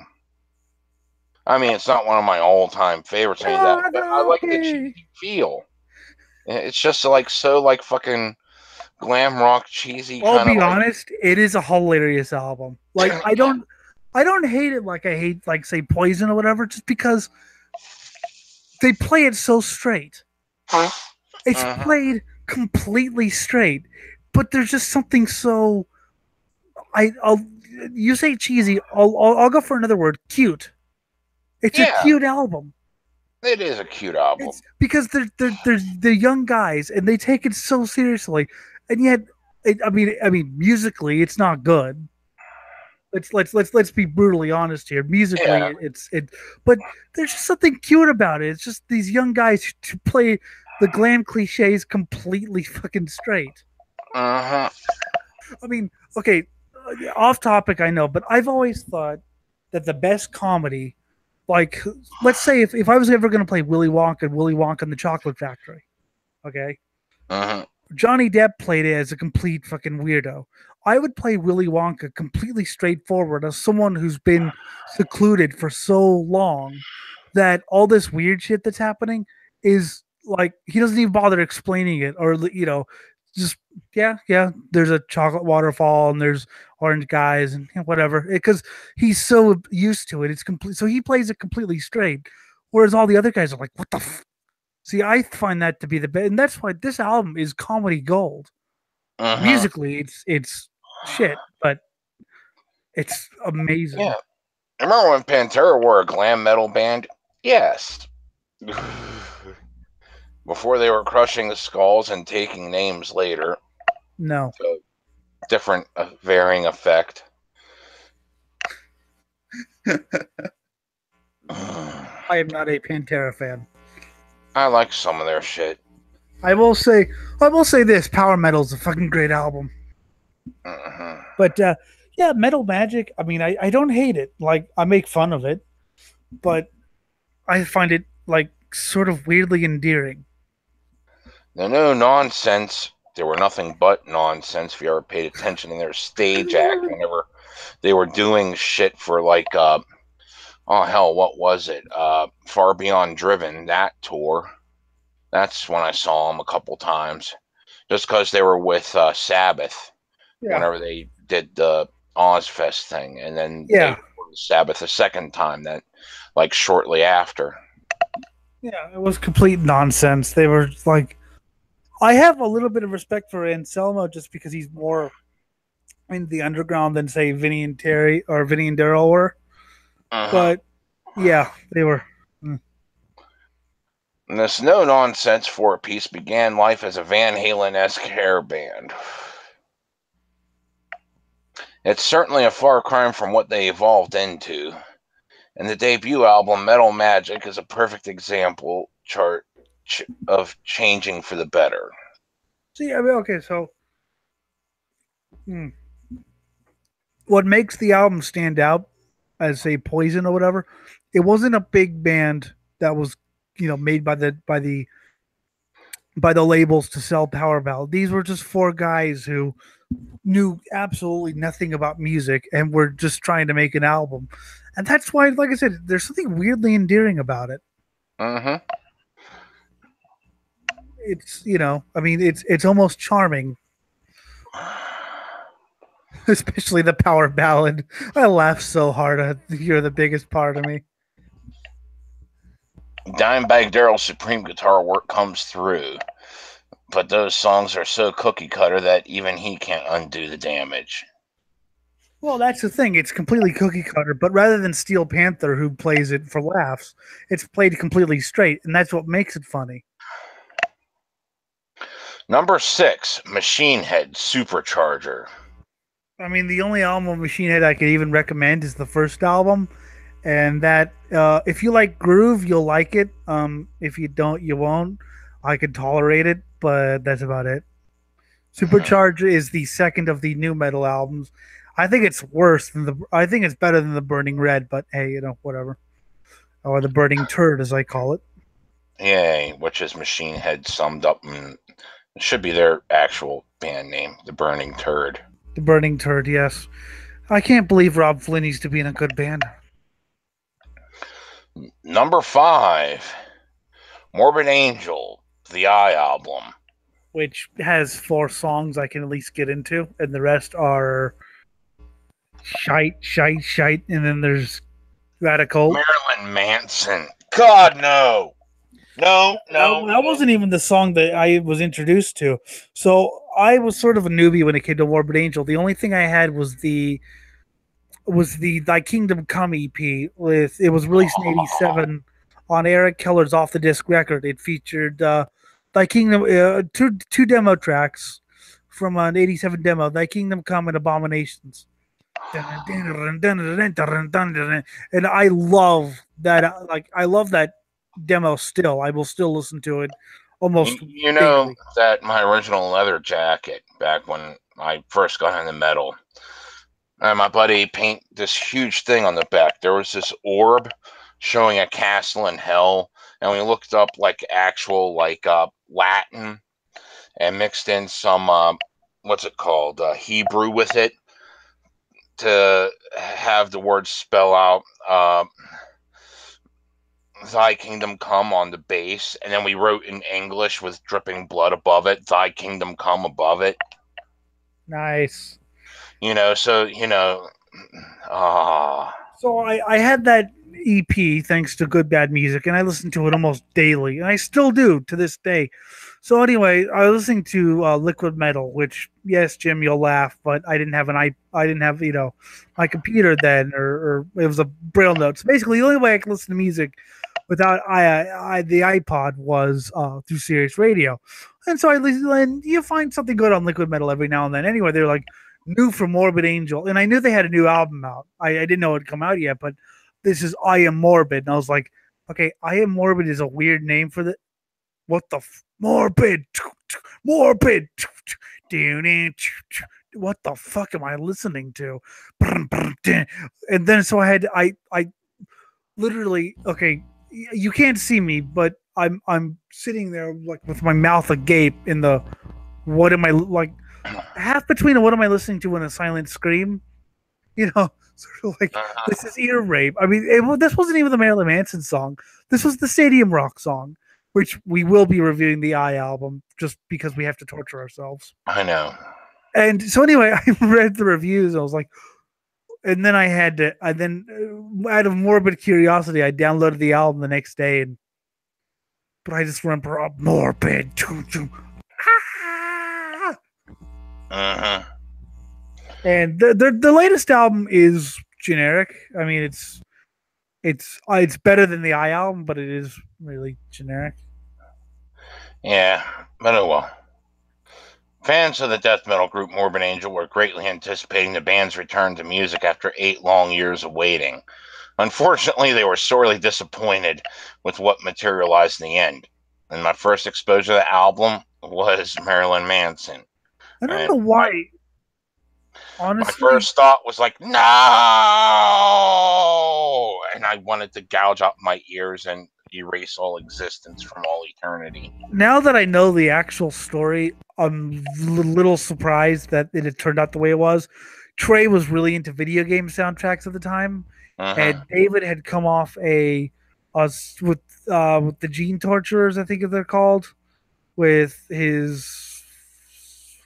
I mean, it's not one of my all-time favorites, but I like the cheesy feel. It's just like so like fucking glam rock cheesy. I'll be honest, it is a hilarious album. Like I don't hate it like I hate like say Poison or whatever, just because they play it so straight. It's played completely straight, but there's just something so. You say cheesy. I'll go for another word. Cute. It's a cute album. It is a cute album. It's because they're young guys and they take it so seriously, and yet, I mean, musically, it's not good. let's be brutally honest here. Musically, Yeah. but there's just something cute about it. It's just these young guys who play the glam cliches completely fucking straight. Uh-huh. I mean, okay, off topic, I know, but I've always thought that the best comedy, like, let's say if I was ever going to play Willy Wonka and the Chocolate Factory, okay, Uh-huh. Johnny Depp played it as a complete fucking weirdo. I would play Willy Wonka completely straightforward as someone who's been secluded for so long that all this weird shit that's happening is like he doesn't even bother explaining it or just yeah, there's a chocolate waterfall and there's orange guys and whatever because he's so used to it. It's complete. So he plays it completely straight, whereas all the other guys are like, "What the See, I find that to be the best, and that's why this album is comedy gold. Uh-huh. Musically, it's shit, but it's amazing. Yeah. Remember when Pantera were a glam metal band? Yes. Before they were crushing the skulls and taking names later. No, So different, varying effect. I am not a Pantera fan. I like some of their shit. I will say this: Power Metal is a fucking great album. Uh-huh. But yeah, Metal Magic. I mean, I don't hate it. Like I make fun of it, but I find it like sort of weirdly endearing. The no nonsense. They were nothing but nonsense. If you ever paid attention in their stage act, whenever they were doing shit for like, oh hell, what was it? Far Beyond Driven, that tour. That's when I saw them a couple times. Just because they were with Sabbath, Yeah, whenever they did the Ozfest thing, and then they yeah, recorded Sabbath a second time. That, like shortly after. yeah. It was complete nonsense. They were like, I have a little bit of respect for Anselmo just because he's more in the underground than say Vinny and Terry or Vinny and Daryl were. Uh-huh. But yeah, they were. Mm. And this no nonsense four piece began life as a Van Halen esque hair band. It's certainly a far cry from what they evolved into. And the debut album, Metal Magic, is a perfect example of changing for the better. See, I mean, okay, so hmm, what makes the album stand out as say Poison or whatever, it wasn't a big band that was made by the labels to sell power ballad. These were just four guys who knew absolutely nothing about music and were just trying to make an album. And that's why, like I said, there's something weirdly endearing about it. Uh-huh. It's I mean, it's almost charming, especially the power ballad. I laugh so hard. You're the biggest part of me. Dimebag Darrell's supreme guitar work comes through, but those songs are so cookie cutter that even he can't undo the damage. Well, that's the thing. It's completely cookie cutter, but rather than Steel Panther, who plays it for laughs, it's played completely straight, and that's what makes it funny. Number 6, Machine Head Supercharger. I mean, the only album of Machine Head I could even recommend is the first album, and that if you like groove, you'll like it. If you don't, you won't. I could tolerate it, but that's about it. Supercharge is the second of the new metal albums. I think it's worse than the. I think it's better than the Burning Red, but hey, whatever. Or the Burning Turd, as I call it. Yay, which is Machine Head summed up in, it should be their actual band name, The Burning Turd. The Burning Turd, yes. I can't believe Rob Flynn used to be in a good band. Number 5, Morbid Angel, the Eye album. Which has 4 songs I can at least get into, and the rest are shite, and then there's Radical. Marilyn Manson. God, no. No. That wasn't even the song that I was introduced to. So I was sort of a newbie when it came to Morbid Angel. The only thing I had was the Thy Kingdom Come EP. It was released in '87 on Eric Keller's Off the Disc record. It featured Thy Kingdom, two demo tracks from an '87 demo, Thy Kingdom Come and Abominations. And I love that. Like I love that demo. Still, I will still listen to it almost You know daily. that my original leather jacket back when I first got into metal, and my buddy paint this huge thing on the back. There was this orb showing a castle in hell, and we looked up like actual like Latin and mixed in some what's it called Hebrew with it to have the words spell out "Thy kingdom come" on the base, and then we wrote in English with dripping blood above it, "Thy kingdom come" above it. Nice. So ah. So I had that EP thanks to Good Bad Music, and I listened to it almost daily, and I still do to this day. So anyway, I was listening to Liquid Metal, which yes, Jim, you'll laugh, but I didn't have my computer then, or it was a Braille note. So basically, the only way I could listen to music without the iPod was through Sirius Radio, and so I listen. And you find something good on Liquid Metal every now and then. Anyway, they're like new from Morbid Angel, and I knew they had a new album out. I didn't know it had come out yet, but this is I Am Morbid, and I was like, okay, I Am Morbid is a weird name for the what the Morbid, Morbid, what the fuck am I listening to? And then so I literally okay, you can't see me, but I'm sitting there like with my mouth agape in the what am I like half between what am I listening to and a silent scream, sort of like this is ear rape. I mean, this wasn't even the Marilyn Manson song. This was the Stadium Rock song, which we will be reviewing the I album just because we have to torture ourselves. I know. And so anyway, I read the reviews. I was like, and then out of morbid curiosity, I downloaded the album the next day, but I just remember morbid. Uh-huh. And the latest album is generic. I mean, it's better than the I album, but it is really generic. Yeah, but oh well. Fans of the death metal group Morbid Angel were greatly anticipating the band's return to music after 8 long years of waiting. Unfortunately, they were sorely disappointed with what materialized in the end. And my first exposure to the album was Marilyn Manson. I don't know why. Honestly, my first thought was like, no! And I wanted to gouge out my ears and erase all existence from all eternity. Now that I know the actual story, I'm a little surprised that it had turned out the way it was. Trey was really into video game soundtracks at the time, and David had come off with the Gene Torturers, I think they're called, with his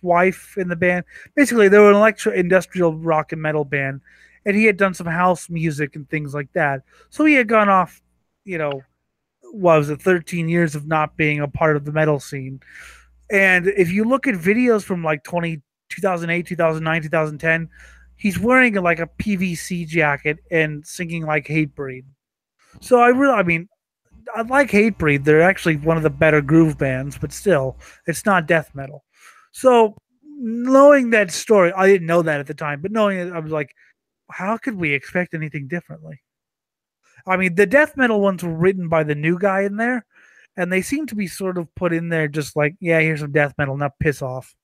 wife in the band. Basically, they were an industrial rock and metal band, and he had done some house music and things like that. So he had gone off, was it 13 years of not being a part of the metal scene. And if you look at videos from like 2008, 2009, 2010, he's wearing like a PVC jacket and singing like Hatebreed. So I like Hatebreed. They're actually one of the better groove bands, but still, it's not death metal. So knowing that story, I didn't know that at the time, but knowing it, I was like, how could we expect anything differently? I mean, the death metal ones were written by the new guy in there, and they seem to be sort of put in there just like, yeah, here's some death metal, now piss off.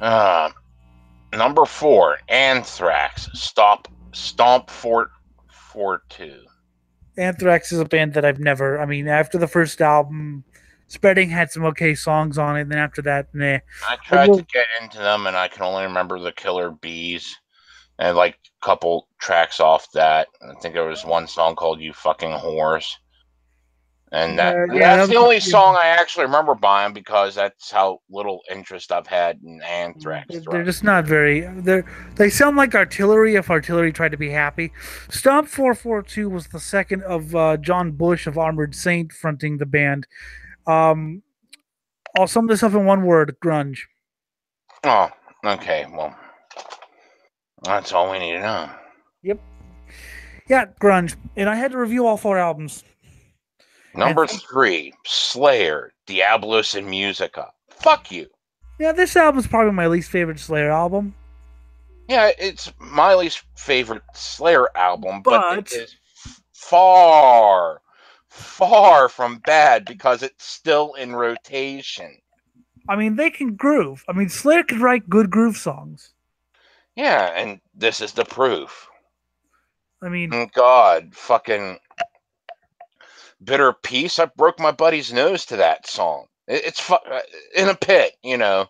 Number 4, Anthrax, Stomp Fort 2. Anthrax is a band that I've never, after the first album, Spreading had some okay songs on it, and then after that, nah. I tried to get into them, and I can only remember the Killer Bees and like a couple tracks off that. I think there was one song called You Fucking Whores. And that's the only song I actually remember by them because that's how little interest I've had in Anthrax. They're just not very. They sound like Artillery if Artillery tried to be happy. Stomp 442 was the second of John Bush of Armored Saint fronting the band. I'll sum this up in one word: grunge. Oh, okay. Well, that's all we need to know. Yep. Yeah, grunge. And I had to review all 4 albums. Number 3, Slayer, Diabolus in Musica. Fuck you. Yeah, this album is probably my least favorite Slayer album. Yeah, it's my least favorite Slayer album, but it But is far, far from bad because it's still in rotation. I mean, they can groove. I mean, Slayer could write good groove songs. Yeah, and this is the proof. I mean, God, fucking Bitter Peace. I broke my buddy's nose to that song. It's in a pit, you know.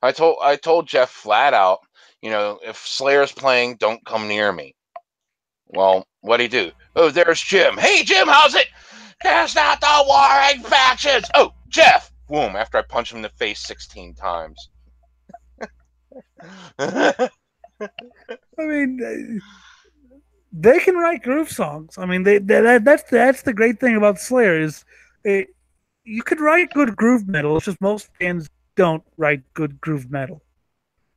I told Jeff flat out, you know, if Slayer's playing, don't come near me. Well, what'd he do? Oh, there's Jim. Hey, Jim, how's it? Cast out the warring factions. Oh, Jeff. Boom! After I punch him in the face 16 times. I mean, they can write groove songs. I mean, that's the great thing about Slayer is you could write good groove metal. It's just most bands don't write good groove metal.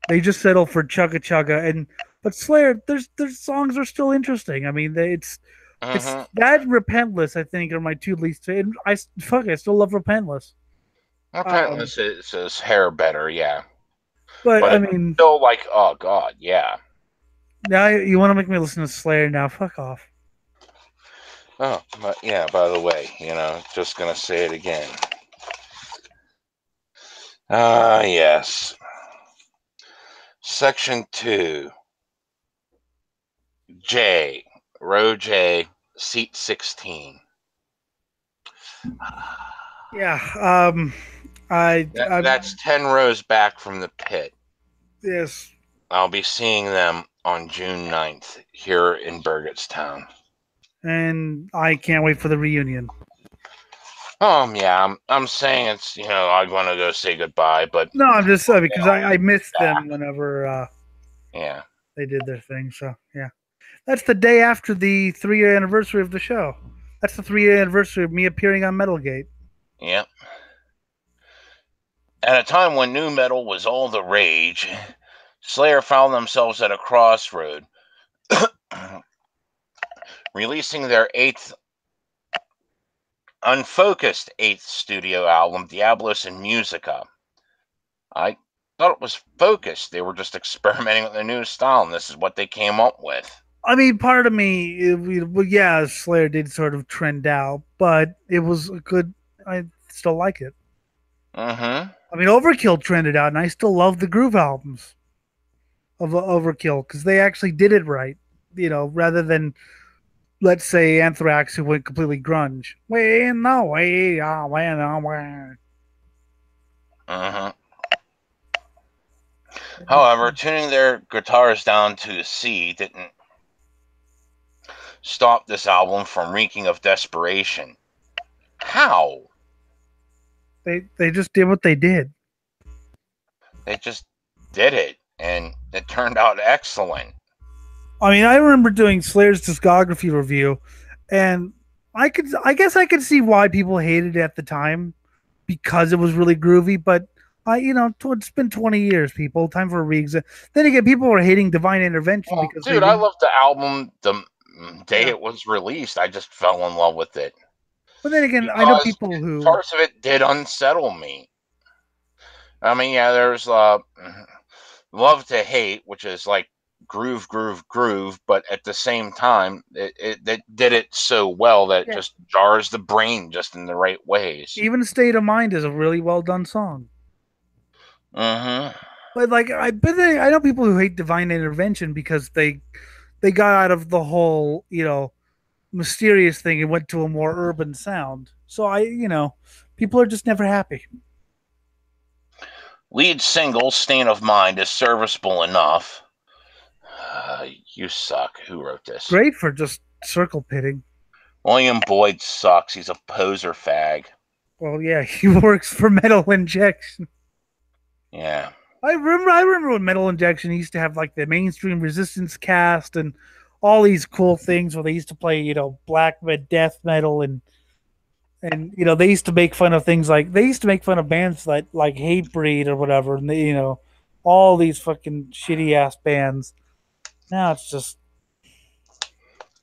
They just settle for chugga chugga but Slayer, their songs are still interesting. I mean, it's Mm-hmm. that and Repentless. I think are my two least. I still love Repentless. Um, Repentless is hair better, yeah, but but I it's mean, still like, oh god, yeah. now you want to make me listen to Slayer now? Fuck off. Oh, but yeah. By the way, you know, just gonna say it again. Ah, yes. Section 2, J, row J, seat 16. Yeah. I That's 10 rows back from the pit. yes, I'll be seeing them on June 9th here in Burgettstown. and I can't wait for the reunion. Yeah, I'm saying it's, you know, I want to go say goodbye, but No, I'm just they because I always missed back. them whenever Yeah. they did their thing. So yeah, that's the day after the 3-year anniversary of the show. That's the 3-year anniversary of me appearing on Metalgate. Yep. At a time when new metal was all the rage, Slayer found themselves at a crossroad, releasing their unfocused eighth studio album, Diablos in Musica. I thought it was focused. They were just experimenting with a new style, and this is what they came up with. I mean, part of me, well, yeah, Slayer did sort of trend out, but it was a good. I still like it. Mm-hmm. I mean, Overkill trended out, and I still love the groove albums of Overkill because they actually did it right. You know, rather than let's say Anthrax who went completely grunge. Way no way, way no way. Mm-hmm. However, tuning their guitars down to C didn't stop this album from reeking of desperation. How? They just did what they did. They just did it, and it turned out excellent. I mean, I remember doing Slayer's discography review, and I guess I could see why people hated it at the time because it was really groovy. But it's been 20 years, people. Time for a re-exam. Then again, people were hating Divine Intervention Well, because dude, I loved the album the day yeah. it was released. I just fell in love with it But then again, I know because people who parts of it did unsettle me. I mean, yeah, there's love to hate, which is like groove, groove, groove, but at the same time, it did it so well that it yeah, just jars the brain just in the right ways. even State of Mind is a really well done song. Mm-hmm. But I know people who hate Divine Intervention because they got out of the whole mysterious thing and went to a more urban sound. So people are just never happy. Lead single "Stain of Mind" is serviceable enough. You suck. Who wrote this? Great for just circle pitting. William Boyd sucks. He's a poser fag. Well, yeah, he works for Metal Injection. Yeah. I remember when Metal Injection used to have like the mainstream Resistance cast and all these cool things where they used to play, black death metal and they used to make fun of things like they used to make fun of bands like Hatebreed or whatever, and all these fucking shitty ass bands. Now it's just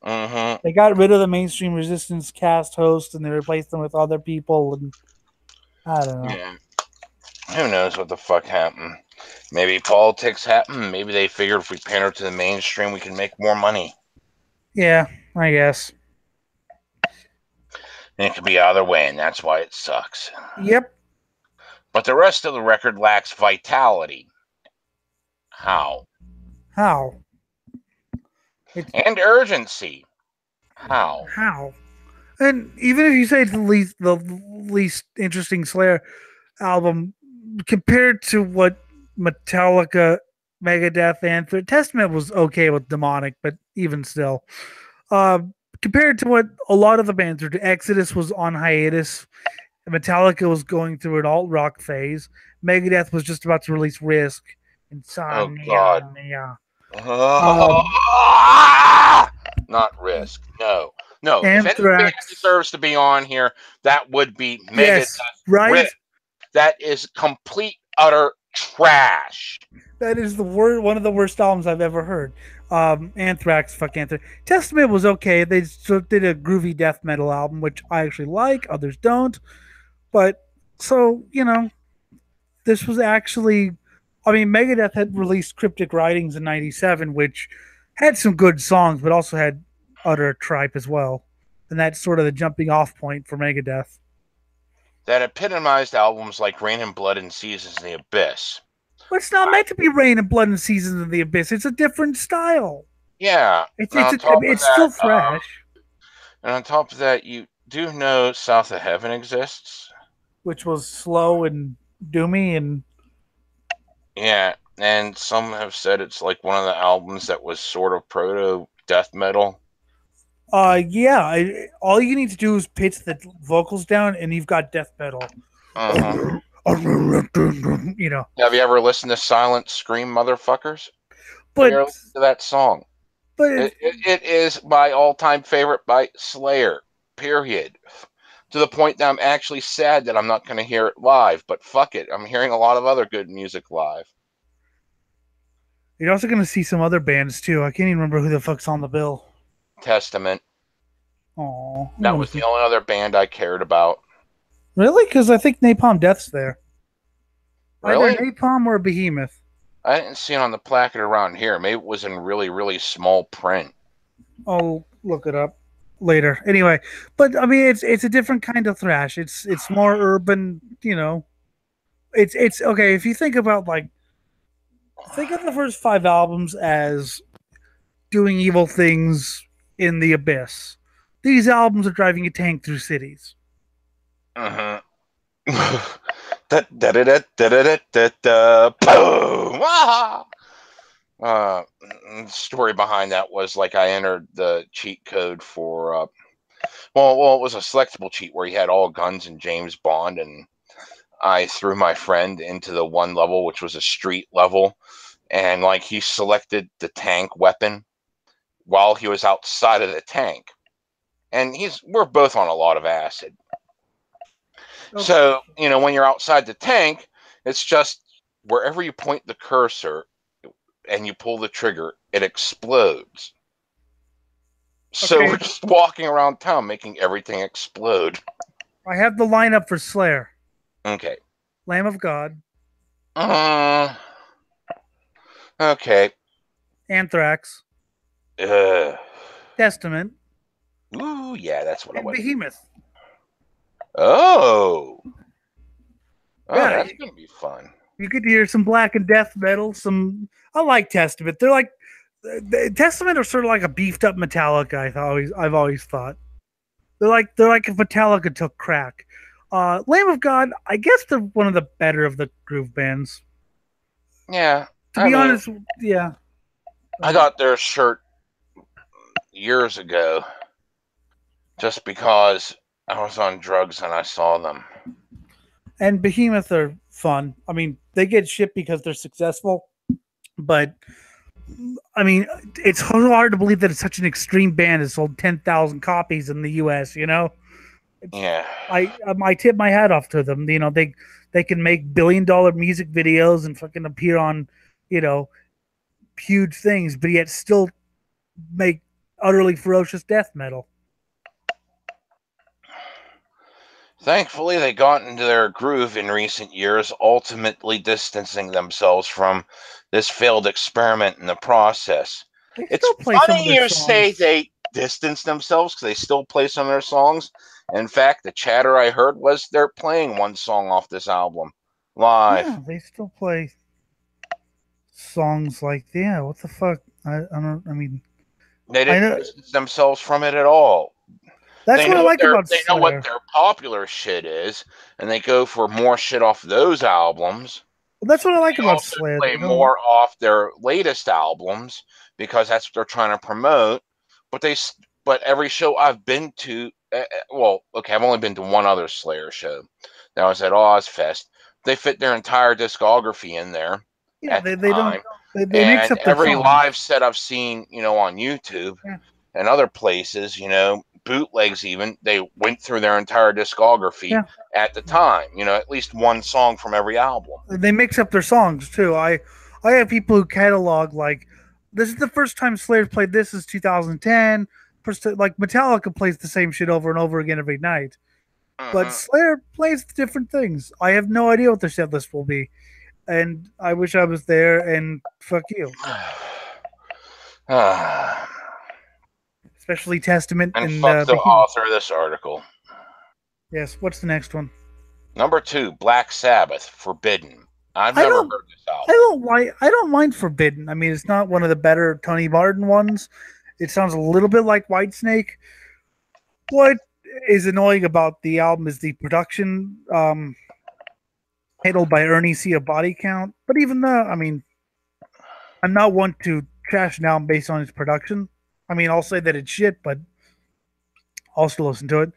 Mm-hmm. they got rid of the mainstream Resistance cast host and they replaced them with other people, and I don't know. Yeah. Who knows what the fuck happened? Maybe politics happen. Maybe they figured if we pander to the mainstream, we can make more money. Yeah, I guess. And it could be either way, and that's why it sucks. Yep. But the rest of the record lacks vitality. How? How? It's And urgency. How? how? And even if you say it's the least interesting Slayer album compared to what Metallica, Megadeth, and Testament was okay with Demonic, but even still, uh, compared to what a lot of the bands are, Exodus was on hiatus. Metallica was going through an alt rock phase. Megadeth was just about to release Risk. Oh, God. Insomnia. Um, Not Risk. No. No. If any band Anthrax. deserves to be on here, that would be Megadeth. Yes, right. Risk. That is complete, utter trash. That is the worst, one of the worst albums I've ever heard. Anthrax, fuck Anthrax. Testament was okay. They sort of did a groovy death metal album, which I actually like. Others don't. But so this was actually, I mean, Megadeth had released Cryptic Writings in '97, which had some good songs, but also had utter tripe as well. And that's sort of the jumping off point for Megadeth. That epitomized albums like Rain and Blood and Seasons in the Abyss. But it's not meant to be Rain and Blood and Seasons of the Abyss. It's a different style. Yeah. It's still thrash. And on top of that, you do know South of Heaven exists? Which was slow and doomy and yeah, and some have said it's like one of the albums that was sort of proto death metal. all you need to do is pitch the vocals down and you've got death metal. Have you ever listened to Silent Scream, motherfuckers? But have you ever listened to that song? But it is my all-time favorite by Slayer, period. To the point that I'm actually sad that I'm not going to hear it live, but fuck it. I'm hearing a lot of other good music live. You're also going to see some other bands too. I can't even remember who the fuck's on the bill. Testament. Oh, that was the only other band I cared about. Really? Because I think Napalm Death's there. Really? Either Napalm or Behemoth. I didn't see it on the placard around here. Maybe it was in really, really small print. I'll look it up later. Anyway, but I mean, it's a different kind of thrash. It's more urban. It's okay if you think about think of the first 5 albums as doing evil things in the abyss. These albums are driving a tank through cities. Uh huh. Da da da da da da da boom! The story behind that was like I entered the cheat code for it was a selectable cheat where you had all guns and James Bond, and I threw my friend into the one level which was a street level, and like he selected the tank weapon while he was outside of the tank, and we're both on a lot of acid. Okay. So, when you're outside the tank, it's just wherever you point the cursor and you pull the trigger, it explodes. Okay. So we're just walking around town making everything explode. I have the lineup for Slayer. Okay. Lamb of God. Okay. Anthrax. Testament. Ooh, yeah, that's what I want. Behemoth. Oh, yeah, that's gonna be fun. You could hear some black and death metal. I like Testament. They're like Testament are sort of like a beefed up Metallica. I've always thought they're like if Metallica took crack. Lamb of God, I guess they're one of the better of the groove bands. Yeah, to be honest, yeah. I got their shirt years ago just because I was on drugs and I saw them. And Behemoth are fun. I mean, they get shit because they're successful, but I mean, it's hard to believe that it's such an extreme band that sold 10,000 copies in the U.S. Yeah, I tip my hat off to them. They can make billion-dollar music videos and fucking appear on, huge things, but yet still make utterly ferocious death metal. Thankfully, they got into their groove in recent years, ultimately distancing themselves from this failed experiment in the process. They It's still play some of funny their you say songs. they distance themselves because they still play some of their songs. In fact, the chatter I heard was they're playing one song off this album live. Yeah, they still play songs like yeah. What the fuck? I don't. I mean, They I didn't know distance themselves from it at all. that's what I like about They know what Slayer. their popular shit is, and they go for more shit off those albums. Well, that's what I like They about also Slayer. play They don't. more off their latest albums because that's what they're trying to promote. But but every show I've been to, well, okay, I've only been to one other Slayer show. That was at Ozfest. They fit their entire discography in there Yeah, at the they don't. time, They mix and up their every songs. live set I've seen, on YouTube Yeah, and other places, bootlegs even, they went through their entire discography yeah. at the time, at least one song from every album. They mix up their songs too. I have people who catalog like this is the first time Slayer's played this is 2010. First, like Metallica plays the same shit over and over again every night, but Hmm. Slayer plays different things. I have no idea what their set list will be, and I wish I was there. And fuck you, Ah, especially Testament and and fuck the Behemoth. author of this article. Yes. What's the next one? Number 2, Black Sabbath, Forbidden. I've I never don't. heard this album. I don't mind Forbidden. I mean, it's not one of the better Tony Martin ones. It sounds a little bit like Whitesnake. What is annoying about the album is the production handled by Ernie C. A Body Count. But even though, I mean, I'm not one to trash an album based on its production. I mean, I'll say that it's shit, but I'll still listen to it.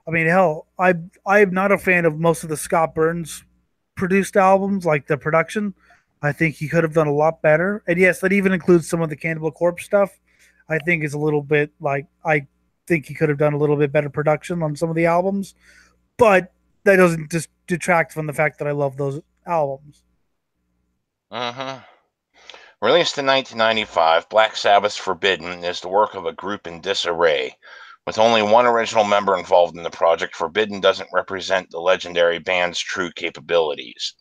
I mean, hell, I'm not a fan of most of the Scott Burns produced albums, like the production. I think he could have done a lot better. And yes, that even includes some of the Cannibal Corpse stuff. I think is a little bit like I think he could have done a little bit better production on some of the albums, but that doesn't just detract from the fact that I love those albums. Hmm. Released in 1995, Black Sabbath's Forbidden is the work of a group in disarray. With only one original member involved in the project, Forbidden doesn't represent the legendary band's true capabilities.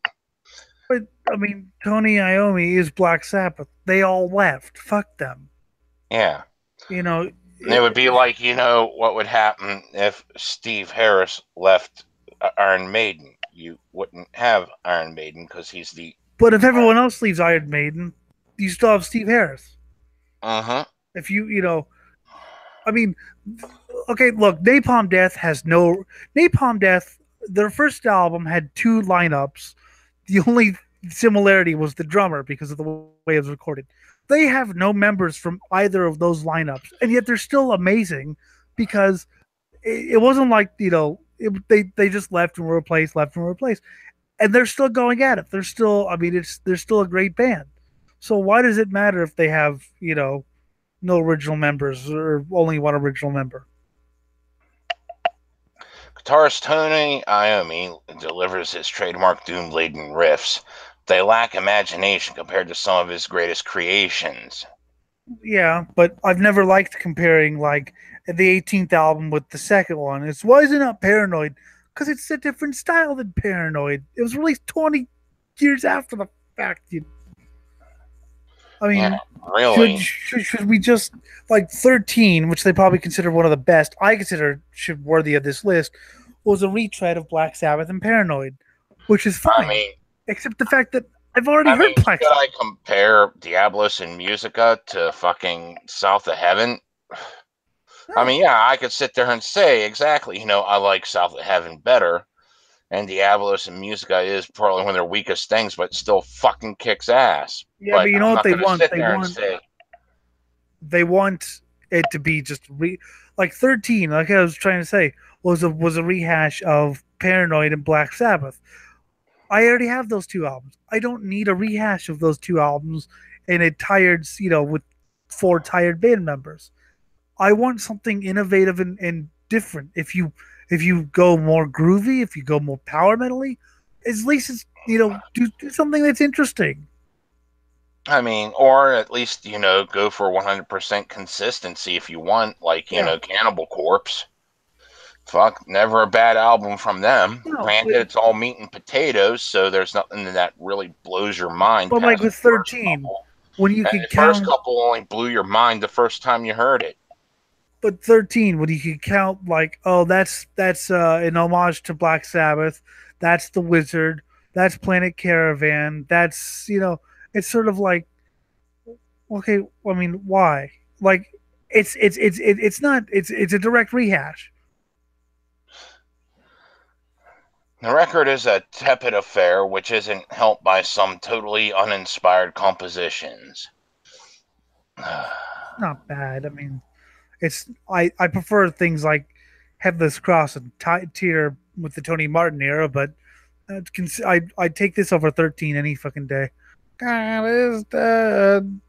But I mean, Tony Iommi is Black Sabbath. They all left. Fuck them. Yeah. You know, And it would be like, what would happen if Steve Harris left Iron Maiden. You wouldn't have Iron Maiden because he's the. but if everyone else leaves Iron Maiden, you still have Steve Harris. Uh huh. If I mean, okay, look, Napalm Death has no Napalm Death. Their first album had two lineups. The only similarity was the drummer because of the way it was recorded. They have no members from either of those lineups, and yet they're still amazing because it wasn't like they just left and were replaced, and they're still going at it. They're still, I mean, they're still a great band. So why does it matter if they have no original members or only one original member? Guitarist Tony Iommi delivers his trademark doom-laden riffs. They lack imagination compared to some of his greatest creations. Yeah, but I've never liked comparing like the 18th album with the second one. It's why is it not Paranoid? Because it's a different style than Paranoid. It was released 20 years after the fact. I Yeah, mean, really. should we just like 13, which they probably consider one of the best? I consider should worthy of this list was a retread of Black Sabbath and Paranoid, which is I fine, mean, except the fact that I've already heard Black should Sabbath. I compare Diablos and Musica to fucking South of Heaven? I No, mean, yeah, I could sit there and say exactly, I like South of Heaven better, and Diablos and Musica is probably one of their weakest things, but still fucking kicks ass. yeah, but But you know I'm what not they going to want? sit there and say, They want it to be just like 13. Like I was trying to say, was a rehash of Paranoid and Black Sabbath. I already have those two albums. I don't need a rehash of those two albums and a tired, with four tired band members. I want something innovative and different. If you go more groovy, if you go more power metally, at least it's do something that's interesting. I mean, or at least, go for 100% consistency if you want, like, Yeah, Cannibal Corpse. Fuck, never a bad album from them. No, Granted, it's all meat and potatoes, so there's nothing that really blows your mind but like past with the first 13, couple. when you And could the first count, couple only blew your mind the first time you heard it. but 13, when you could count like, oh, that's an homage to Black Sabbath, that's The Wizard, that's Planet Caravan, that's it's sort of like, okay, I mean, why? Like, it's not it's a direct rehash. The record is a tepid affair, which isn't helped by some totally uninspired compositions. It's not bad. I mean, it's I prefer things like Headless Cross and Tear with the Tony Martin era, but I take this over 13 any fucking day. God is dead.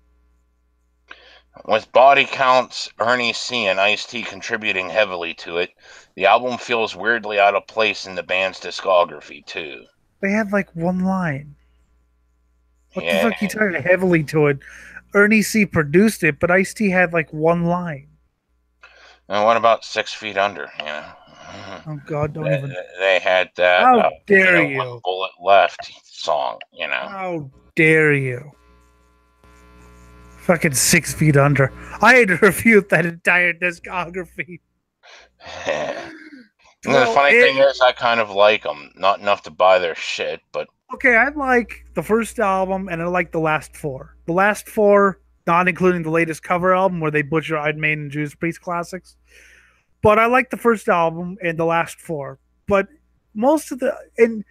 With body counts, Ernie C, and Ice-T contributing heavily to it, the album feels weirdly out of place in the band's discography, too. They had like one line. What the Yeah. fuck? You tied heavily to it. Ernie C produced it, but Ice T had like one line. And what about 6 Feet Under? You know, Oh God, don't they, even. they had that, How dare One you? Bullet Left song, you know. How dare you? Fucking 6 feet under. I had to refute that entire discography. And the funny thing is, I kind of like them. Not enough to buy their shit, but okay, I like the first album and I like the last four. The last four, not including the latest cover album where they butcher Iron Maiden and Judas Priest classics. But I like the first album and the last four. But most of the and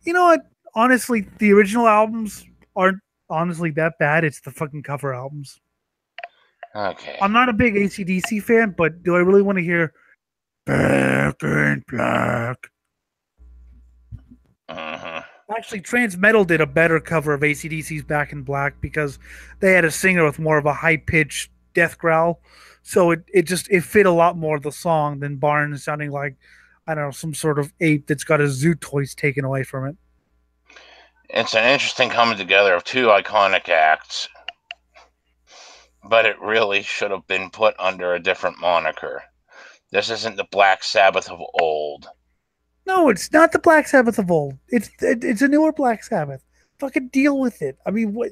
you know what? Honestly, the original albums aren't honestly that bad. It's the fucking cover albums. okay. I'm not a big AC/DC fan, but do I really want to hear Back in Black? Mm-hmm. Actually, Trans Metal did a better cover of AC/DC's Back in Black because they had a singer with more of a high pitched death growl. So it fit a lot more of the song than Barnes sounding like, I don't know, some sort of ape that's got his zoo toys taken away from it. It's an interesting coming together of two iconic acts, but it really should have been put under a different moniker. This isn't the Black Sabbath of old. No, it's not the Black Sabbath of old. It's a newer Black Sabbath. Fucking deal with it. I mean, what?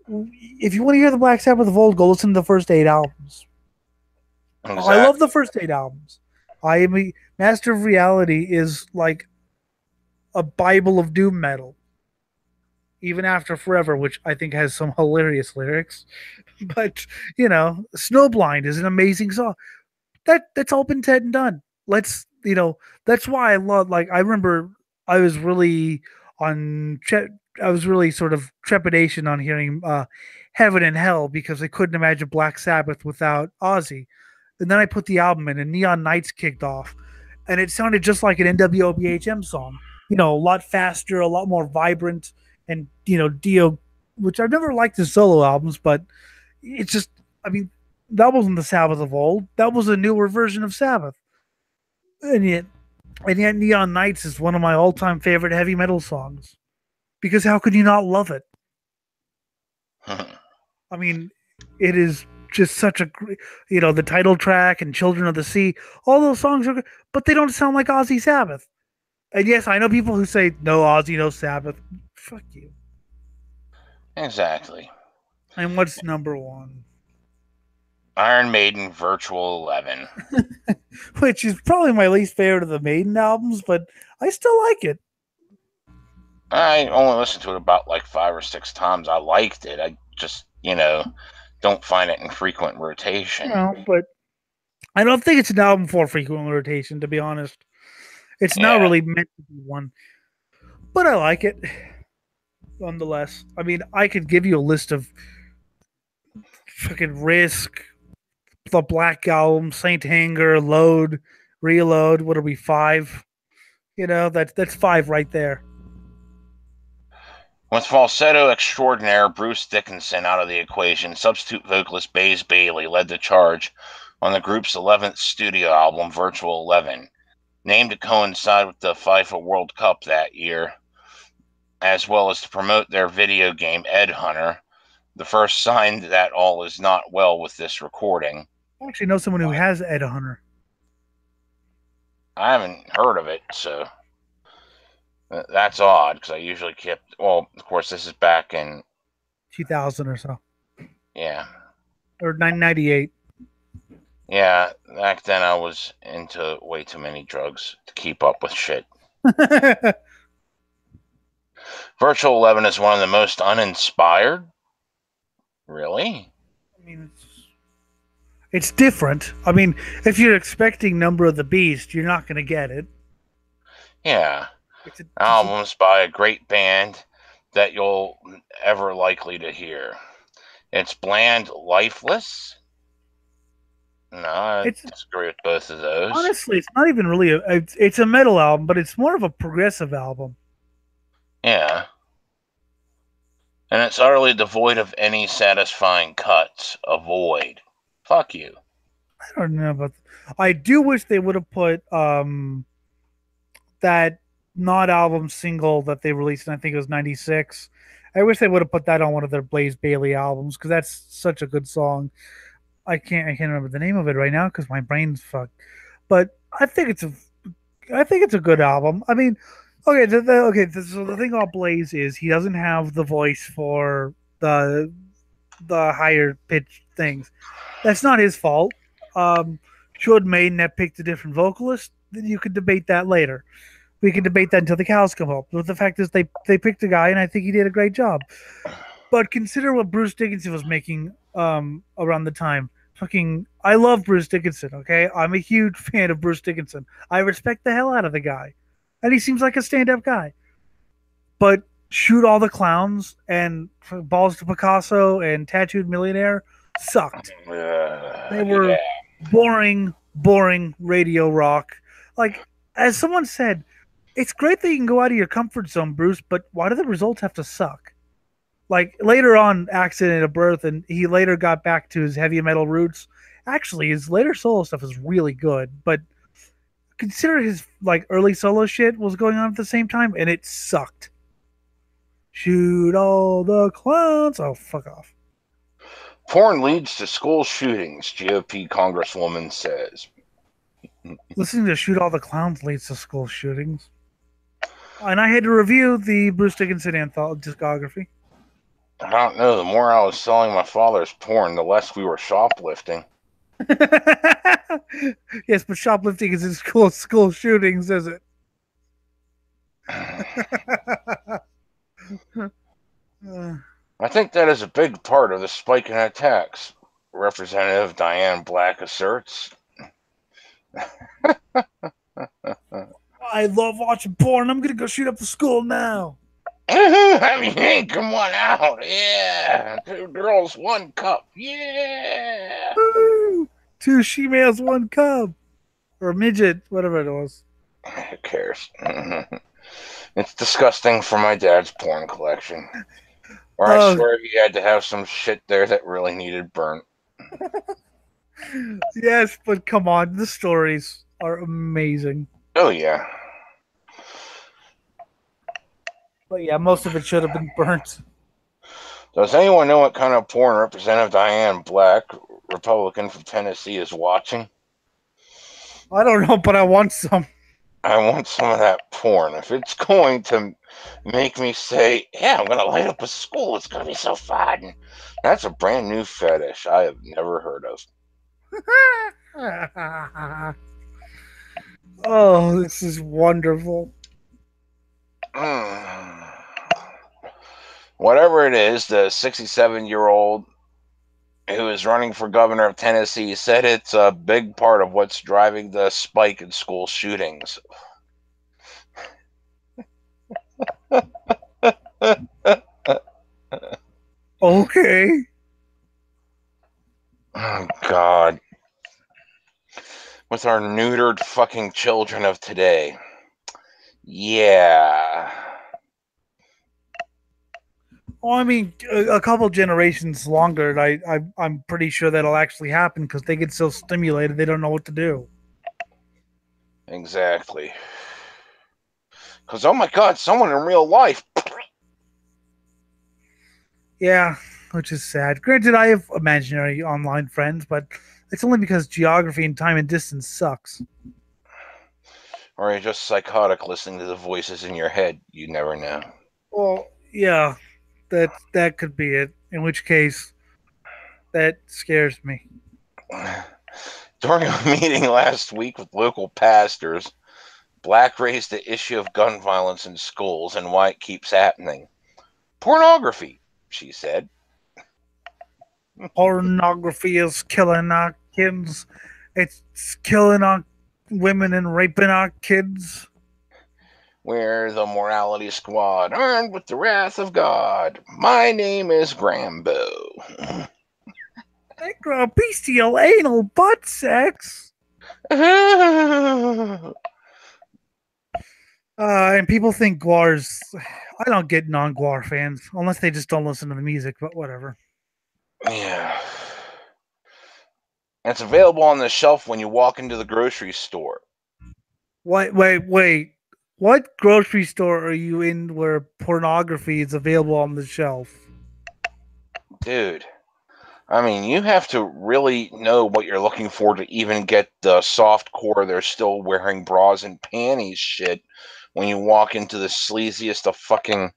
If you want to hear the Black Sabbath of old, go listen to the first 8 albums. Exactly. I love the first 8 albums. I am a Master of Reality is like a Bible of doom metal. Even After Forever, which I think has some hilarious lyrics. But Snowblind is an amazing song. That's all been said and done. That's why I love, like, I remember I was really on I was really sort of trepidation on hearing Heaven and Hell because I couldn't imagine Black Sabbath without Ozzy. And then I put the album in and Neon Nights kicked off and it sounded just like an NWOBHM song. A lot faster, a lot more vibrant, and Dio, which I've never liked his solo albums, but it's just, I mean, that wasn't the Sabbath of old. That was a newer version of Sabbath. And yet Neon Nights is one of my all-time favorite heavy metal songs. Because how could you not love it? I mean, it is just such a, the title track and Children of the Sea, all those songs are good, but they don't sound like Ozzy Sabbath. And yes, I know people who say, no Ozzy, no Sabbath. Fuck you. Exactly. And what's number one? Iron Maiden Virtual 11. Which is probably my least favorite of the Maiden albums, but I still like it. I only listened to it about like 5 or 6 times. I liked it. I just, don't find it in frequent rotation. But I don't think it's an album for frequent rotation, to be honest. It's not really meant to be one. But I like it, nonetheless. I mean, I could give you a list of fucking Risk, the Black Album, Saint Anger, Load, Reload. What are we, 5? That's 5 right there. With falsetto extraordinaire Bruce Dickinson out of the equation, substitute vocalist Baze Bailey led the charge on the group's 11th studio album, Virtual 11, named to coincide with the FIFA World Cup that year, as well as to promote their video game Ed Hunter, the first sign that all is not well with this recording. I actually know someone who has Ed Hunter. I haven't heard of it, so that's odd because I usually kept. Well, of course, this is back in 2000 or so, yeah, or 1998. yeah. Back then, I was into way too many drugs to keep up with shit. Virtual 11 is one of the most uninspired. Really? I mean, it's different. I mean, if you're expecting Number of the Beast, you're not going to get it. Yeah. It's Albums by a great band that you'll ever likely to hear. It's bland, lifeless. No, I disagree with both of those. Honestly, it's not even really it's a metal album, but it's more of a progressive album. Yeah. And it's utterly devoid of any satisfying cuts. Avoid. Fuck you. I don't know, but I do wish they would have put that not album single that they released, and I think it was '96. I wish they would have put that on one of their Blaze Bailey albums because that's such a good song. I can't remember the name of it right now because my brain's fucked. But I think it's a good album. I mean, okay, so the thing about Blaze is he doesn't have the voice for the higher pitched things. That's not his fault. Should Maiden have picked a different vocalist? Then you could debate that later. We can debate that until the cows come home. But the fact is, they picked a guy, and I think he did a great job. But consider what Bruce Dickinson was making around the time. I love Bruce Dickinson. Okay, I'm a huge fan of Bruce Dickinson. I respect the hell out of the guy, and he seems like a stand-up guy. But Shoot All the Clowns and Balls to Picasso and Tattooed Millionaire sucked. They were boring radio rock. Like, as someone said, it's great that you can go out of your comfort zone, Bruce, but why do the results have to suck? Like, later on, Accident of Birth, and he later got back to his heavy metal roots. Actually, his later solo stuff is really good, but consider his like early solo shit was going on at the same time, and it sucked. Shoot all the clowns. Oh, fuck off. Porn leads to school shootings, GOP Congresswoman says. Listening to Shoot All the Clowns leads to school shootings. And I had to review the Bruce Dickinson discography. I don't know. The more I was selling my father's porn, the less we were shoplifting. Yes, but shoplifting is in school shootings, is it? I think that is a big part of the spike in attacks, Representative Diane Black asserts. I love watching porn. I'm gonna go shoot up the school now. I mean, hey, come on out. Yeah. 2 girls, 1 cup. Yeah. Woo! 2 she-males, 1 cub. Or midget, whatever it was. Who cares? It's disgusting for my dad's porn collection. Or I swear he had to have some shit there that really needed burnt. Yes, but come on. The stories are amazing. Oh, yeah. But yeah, most of it should have been burnt. Does anyone know what kind of porn Representative Diane Black, Republican from Tennessee, is watching? I don't know, but I want some. I want some of that porn. If it's going to make me say, yeah, I'm going to light up a school, it's going to be so fun. That's a brand new fetish I have never heard of. Oh, this is wonderful. Whatever it is, the 67-year-old who is running for governor of Tennessee said it's a big part of what's driving the spike in school shootings. Okay. Oh, God. With our neutered fucking children of today. Yeah. Well, I mean, a couple generations longer, I'm pretty sure that'll actually happen because they get so stimulated they don't know what to do. Exactly. Because, oh my God, someone in real life. Yeah, which is sad. Granted, I have imaginary online friends, but it's only because geography and time and distance sucks. Or you're just psychotic listening to the voices in your head. You never know. Well, yeah, that could be it. In which case, that scares me. During a meeting last week with local pastors, Black raised the issue of gun violence in schools and why it keeps happening. Pornography, she said. Pornography is killing our kids. It's killing our women and raping our kids. We're the morality squad, armed with the wrath of God. My name is Grambo. Bestial anal butt sex. And people think Guar's. I don't get non-Guar fans unless they just don't listen to the music. But whatever. Yeah. And it's available on the shelf when you walk into the grocery store. Wait. What grocery store are you in where pornography is available on the shelf? Dude, I mean, you have to really know what you're looking for to even get the soft core they're still wearing bras and panties shit when you walk into the sleaziest of fucking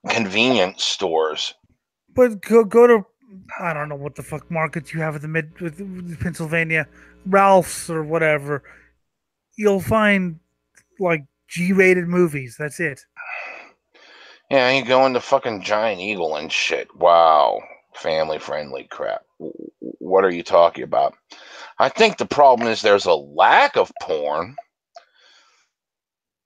convenience stores. But go to I don't know what the fuck markets you have at the mid with Pennsylvania, Ralph's or whatever. You'll find like G-rated movies. That's it. Yeah, you go into fucking Giant Eagle and shit. Wow. Family friendly crap. What are you talking about? I think the problem is there's a lack of porn.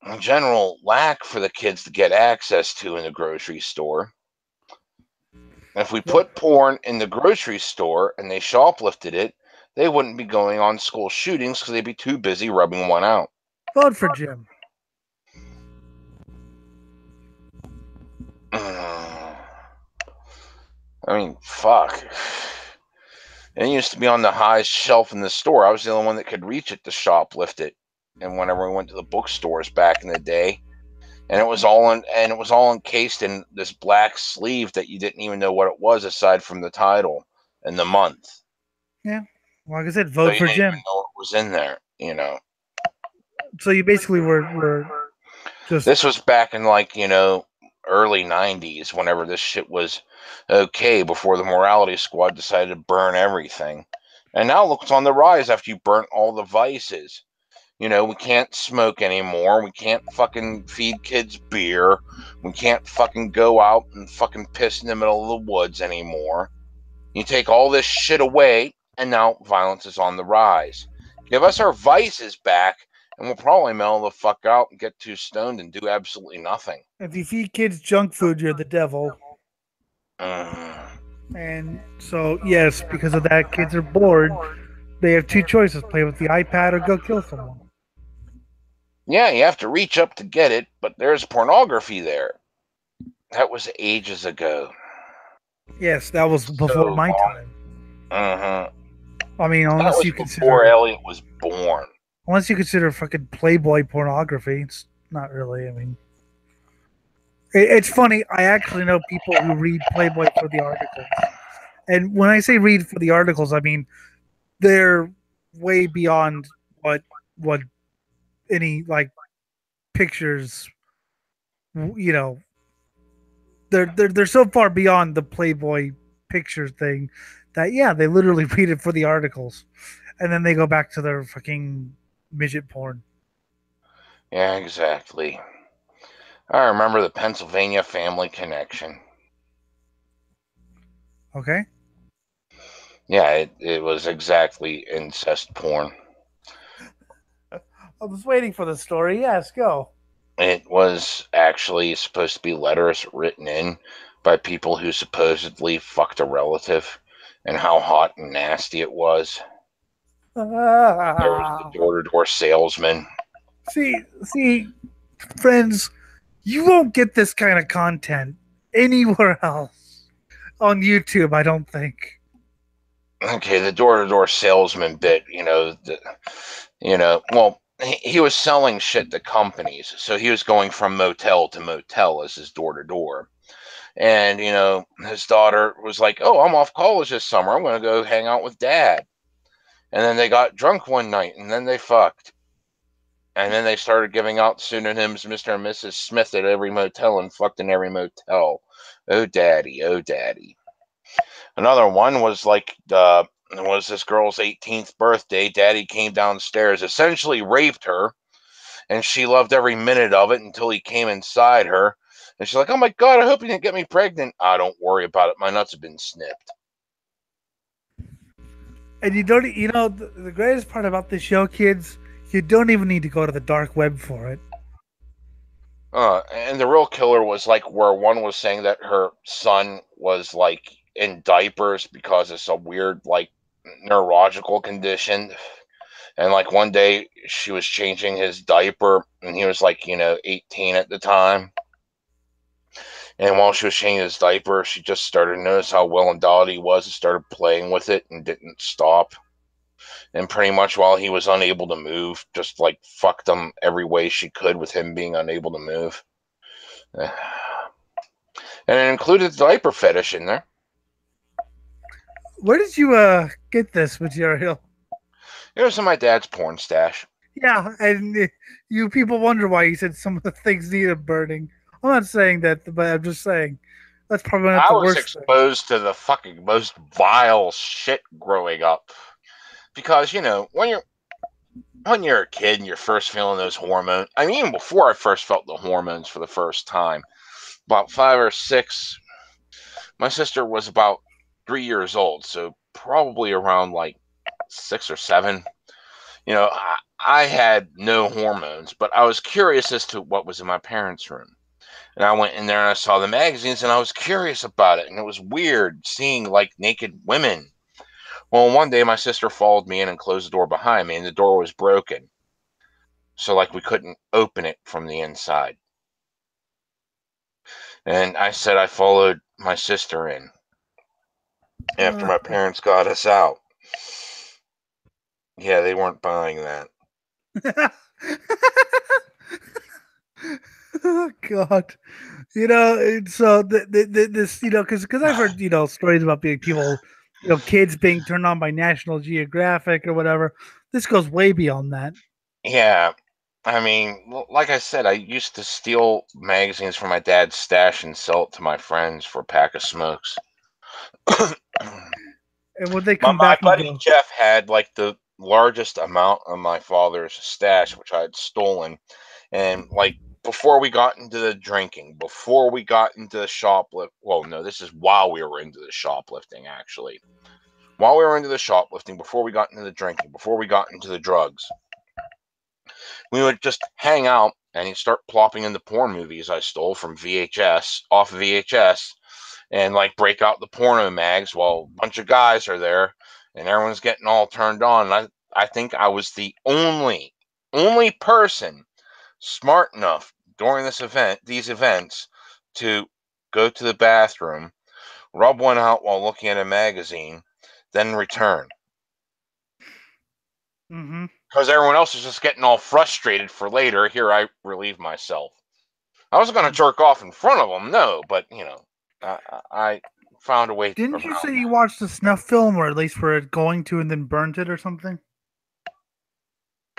A general lack for the kids to get access to in the grocery store. If we put porn in the grocery store and they shoplifted it, they wouldn't be going on school shootings because they'd be too busy rubbing one out. Vote for Jim. I mean, fuck. It used to be on the highest shelf in the store. I was the only one that could reach it to shoplift it. And whenever we went to the bookstores back in the day, and it was all encased in this black sleeve that you didn't even know what it was aside from the title and the month. Yeah, like I said, vote for Jim. Even know what was in there, you know. So you basically were just. This was back in early 90s, whenever this shit was okay, before the morality squad decided to burn everything. And now look, it's on the rise after you burnt all the vices. We can't smoke anymore. We can't fucking feed kids beer. We can't fucking go out and fucking piss in the middle of the woods anymore. You take all this shit away, and now violence is on the rise. Give us our vices back, and we'll probably mellow the fuck out and get too stoned and do absolutely nothing. If you feed kids junk food, you're the devil. And so, yes, because of that, kids are bored. They have two choices: play with the iPad or go kill someone. Yeah, you have to reach up to get it, but there's pornography there. That was ages ago. Yes, that was before my time. I mean, unless you consider before Elliot was born. Unless you consider fucking Playboy pornography, it's not really. I mean, it's funny. I actually know people who read Playboy for the articles, and when I say read for the articles, I mean they're way beyond what any like pictures. They're so far beyond the Playboy picture thing that they literally read it for the articles, and then they go back to their fucking midget porn. Yeah, exactly. I remember the Pennsylvania Family Connection. Okay. Yeah, it was exactly incest porn. I was waiting for the story. Yes, go. It was actually supposed to be letters written in by people who supposedly fucked a relative, and how hot and nasty it was. There was the door-to-door salesman. See, friends, you won't get this kind of content anywhere else on YouTube, I don't think. Okay, the door-to-door salesman bit, well, he was selling shit to companies, so he was going from motel to motel as his door-to-door. And, his daughter was like, oh, I'm off college this summer. I'm going to go hang out with dad. And then they got drunk one night, and then they fucked. And then they started giving out pseudonyms, Mr. and Mrs. Smith at every motel and fucked in every motel. Oh, daddy. Oh, daddy. Another one was like was this girl's 18th birthday. Daddy came downstairs, essentially raped her, and she loved every minute of it until he came inside her. And she's like, "Oh my God, I hope you didn't get me pregnant." "Ah, don't worry about it. My nuts have been snipped." And you don't, the greatest part about this show, kids, you don't even need to go to the dark web for it. And the real killer was like where one was saying that her son was like in diapers because of some weird like neurological condition. And like one day she was changing his diaper and he was like, 18 at the time. And while she was changing his diaper, she just started to notice how well endowed he was and started playing with it and didn't stop. And pretty much while he was unable to move, just like fucked him every way she could with him being unable to move. And it included the diaper fetish in there. Where did you get this material? It was in my dad's porn stash. Yeah, and you people wonder why you said some of the things needed burning. I'm not saying that, but I'm just saying that's probably not I the was worst thing. exposed to the fucking most vile shit growing up. Because, when you're a kid and you're first feeling those hormones, I mean, even before I first felt the hormones for the first time, about 5 or 6, my sister was about 3 years old, so probably around like 6 or 7. I had no hormones, but I was curious as to what was in my parents' room. And I went in there and I saw the magazines and I was curious about it. And it was weird seeing like naked women. Well, one day my sister followed me in and closed the door behind me, and the door was broken. So, like, we couldn't open it from the inside. And I said I followed my sister in after my parents got us out. Yeah, they weren't buying that. Oh God, so this, because I've heard stories about being people, kids being turned on by National Geographic or whatever. This goes way beyond that. Yeah, I mean, like I said, I used to steal magazines from my dad's stash and sell it to my friends for a pack of smokes. And would they my, come my back and buddy go, Jeff had like the largest amount of my father's stash, which I had stolen. And like before we got into the drinking, before we got into the shoplift, well, no, this is while we were into the shoplifting, actually. While we were into the shoplifting, before we got into the drinking, before we got into the drugs, we would just hang out and he'd start plopping in the porn movies I stole from VHS, off of VHS, and like break out the porno mags while a bunch of guys are there and everyone's getting all turned on. And I think I was the only person smart enough during these events, to go to the bathroom, rub one out while looking at a magazine, then return. mm-hmm. Because everyone else is just getting all frustrated for later. Here, I relieve myself. I wasn't going to jerk off in front of them, no, but I found a way Didn't you say around you watched the snuff film, or at least were going to, and then burnt it or something?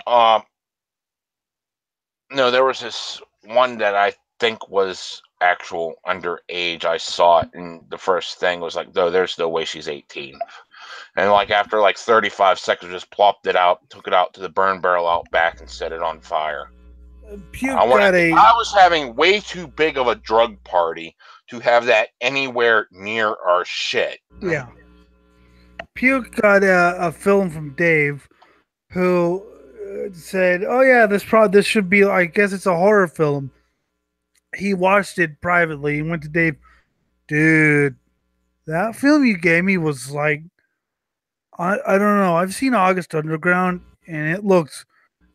that. No, there was this one that I think was actual underage. I saw it, and the first thing was like, "No, there's no way she's 18." And like after like 35 seconds, just plopped it out, took it out to the burn barrel out back, and set it on fire. Puke got I was having way too big of a drug party to have that anywhere near our shit. yeah. Puke got a film from Dave, who said, "Oh yeah, this should be. I guess it's a horror film." He watched it privately and went to Dave. Dude, that film you gave me was like, I don't know. I've seen August Underground and it looks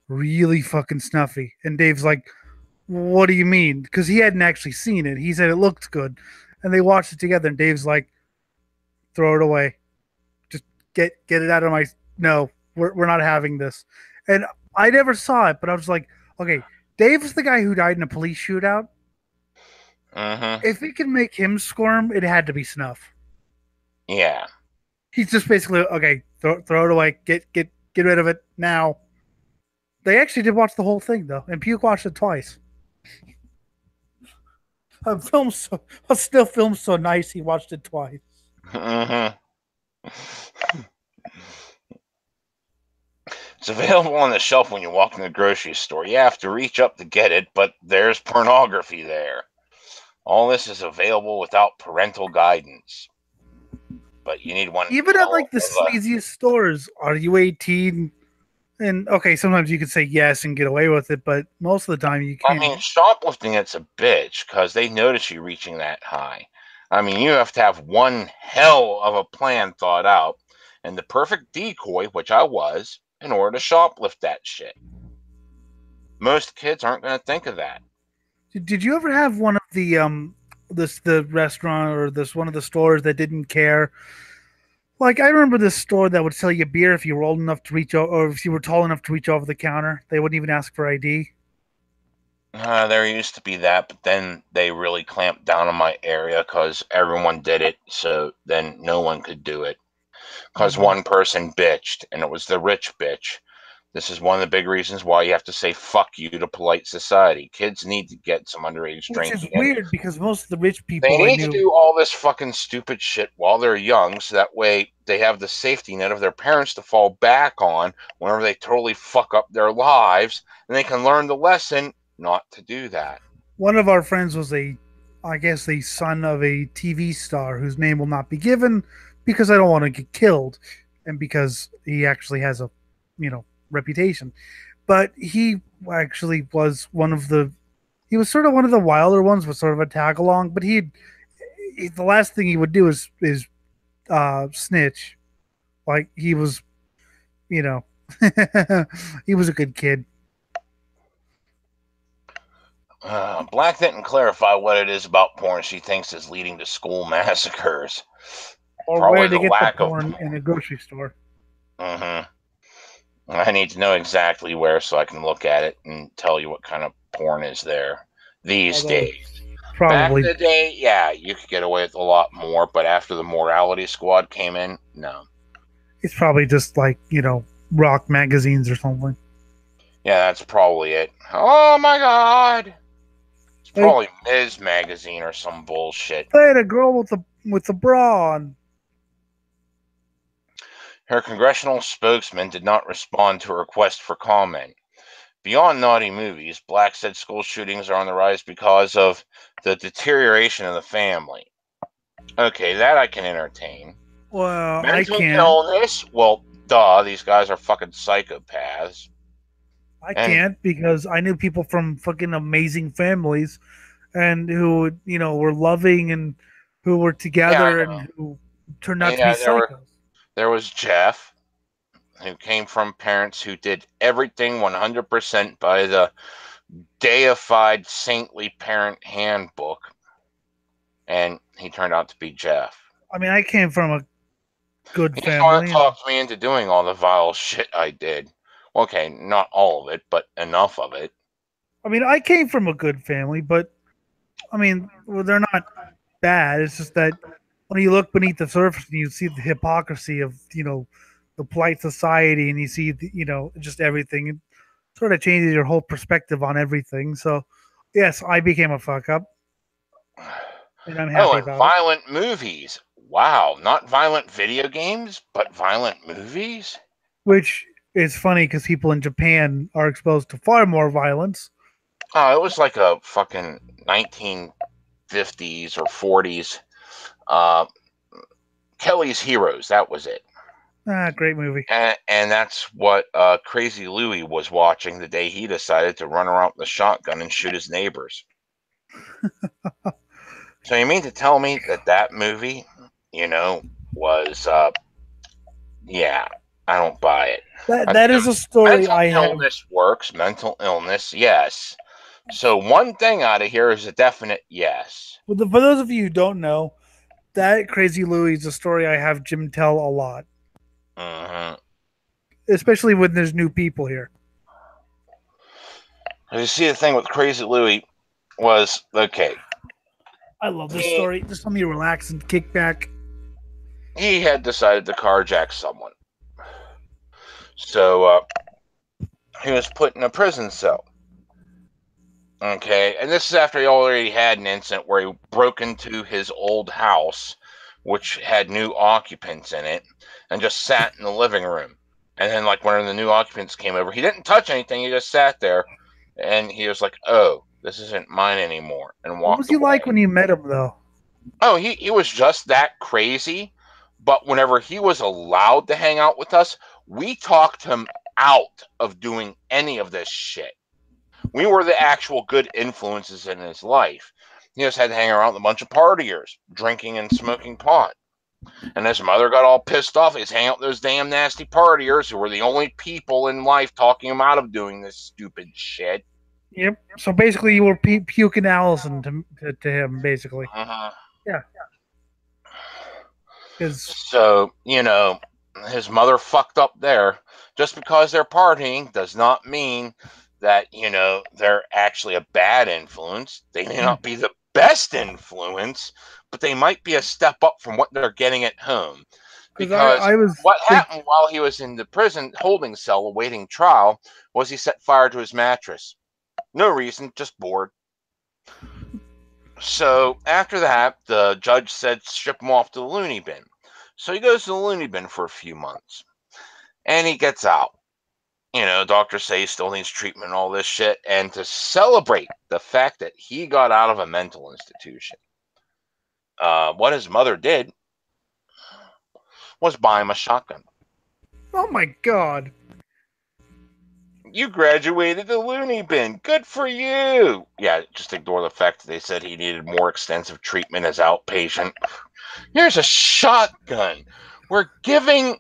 really fucking snuffy. And Dave's like, what do you mean? Because he hadn't actually seen it. He said it looked good. And they watched it together. And Dave's like, throw it away. Just get it out of my. No, we're not having this. And I never saw it, but I was like, okay, Dave's the guy who died in a police shootout. Mm-hmm. If it can make him squirm, it had to be snuff. Yeah. He's just basically okay. Throw it away. Get rid of it now. They actually did watch the whole thing though, and Puke watched it twice. A still filmed so nice he watched it twice. Mm-hmm. It's available on the shelf when you walk in the grocery store. You have to reach up to get it, but there's pornography there. All this is available without parental guidance. But you need one. Even at like the sleaziest stores, are you 18? And okay, sometimes you could say yes and get away with it, but most of the time you can't. I mean, shoplifting, it's a bitch because they notice you reaching that high. I mean, you have to have one hell of a plan thought out and the perfect decoy, which I was, in order to shoplift that shit. Most kids aren't going to think of that. Did you ever have one of the restaurant or one of the stores that didn't care? Like, I remember this store that would sell you beer if you were old enough to reach over, or if you were tall enough to reach over the counter. They wouldn't even ask for ID. There used to be that, but then they really clamped down on my area because everyone did it, so then no one could do it. Because one person bitched, and it was the rich bitch. This is one of the big reasons why you have to say fuck you to polite society. Kids need to get some underage drinking. Which is weird because most of the rich people They need to do all this fucking stupid shit while they're young, so that way they have the safety net of their parents to fall back on whenever they totally fuck up their lives, and they can learn the lesson not to do that. One of our friends was the son of a TV star whose name will not be given because I don't want to get killed and because he actually has a, reputation. But he actually was he was sort of one of the wilder ones with sort of a tag along, but the last thing he would do is snitch. Like he was, he was a good kid. Black didn't clarify what it is about porn she thinks is leading to school massacres. Or probably where to the get lack the porn in a grocery store. I need to know exactly where so I can look at it and tell you what kind of porn is there these days. Probably. Back in the day, yeah, you could get away with a lot more, but after the Morality Squad came in, no. It's probably just like, rock magazines or something. Yeah, that's probably it. Oh my god! It's probably Ms. Magazine or some bullshit. They had a girl with the bra on. Her congressional spokesman did not respond to a request for comment. Beyond naughty movies, Black said school shootings are on the rise because of the deterioration of the family. Okay, that I can entertain. Well, Mental I can't. illness? Well, duh, these guys are fucking psychopaths. I can't because I knew people from fucking amazing families and who, were loving and who were together and who turned out to be psychos. There was Jeff, who came from parents who did everything 100% by the deified saintly parent handbook, and he turned out to be Jeff. I mean, I came from a good family. He's trying to talk me into doing all the vile shit I did. Okay, not all of it, but enough of it. I mean, I came from a good family, but I mean, they're not bad. It's just that when you look beneath the surface and you see the hypocrisy of, the polite society and you see, just everything, it sort of changes your whole perspective on everything. So, yes, I became a fuck up. And I'm happy about violent movies. Wow, not violent video games, but violent movies? Which is funny because people in Japan are exposed to far more violence. Oh, it was like a fucking 1950s or 40s. Kelly's Heroes, that was it. Great movie. And that's what Crazy Louie was watching the day he decided to run around with a shotgun and shoot his neighbors. So you mean to tell me that movie, was, yeah, I don't buy it. That is a story mental illness works. Mental illness, yes. So one thing out of here is a definite yes. For those of you who don't know, that Crazy Louie is a story I have Jim tell a lot. Especially when there's new people here. You see, the thing with Crazy Louie was, okay. I love this story. Just let me relax and kick back. He had decided to carjack someone. So he was put in a prison cell. Okay, and this is after he already had an incident where he broke into his old house, which had new occupants in it, and just sat in the living room. And then, like, when the new occupants came over, he didn't touch anything, he just sat there, and he was like, oh, this isn't mine anymore, and What was walked he like away. when you met him, though? Oh, he was just that crazy, but whenever he was allowed to hang out with us, we talked him out of doing any of this shit. We were the actual good influences in his life. He just had to hang around with a bunch of partiers, drinking and smoking pot. And his mother got all pissed off. He's hanging out with those damn nasty partiers who were the only people in life talking him out of doing this stupid shit. Yep. So basically, you were puking Allison to him, basically. Uh-huh. Yeah. Because So, his mother fucked up there. Just because they're partying does not mean that, they're actually a bad influence. They may not be the best influence, but they might be a step up from what they're getting at home. Because I was what happened while he was in the prison holding cell awaiting trial was he set fire to his mattress. No reason, just bored. So after that, the judge said ship him off to the loony bin. So he goes to the loony bin for a few months. And he gets out. Doctors say he still needs treatment and all this shit. And to celebrate the fact that he got out of a mental institution, what his mother did was buy him a shotgun. Oh my God. You graduated the loony bin. Good for you. Yeah, just ignore the fact that they said he needed more extensive treatment as outpatient. Here's a shotgun. We're giving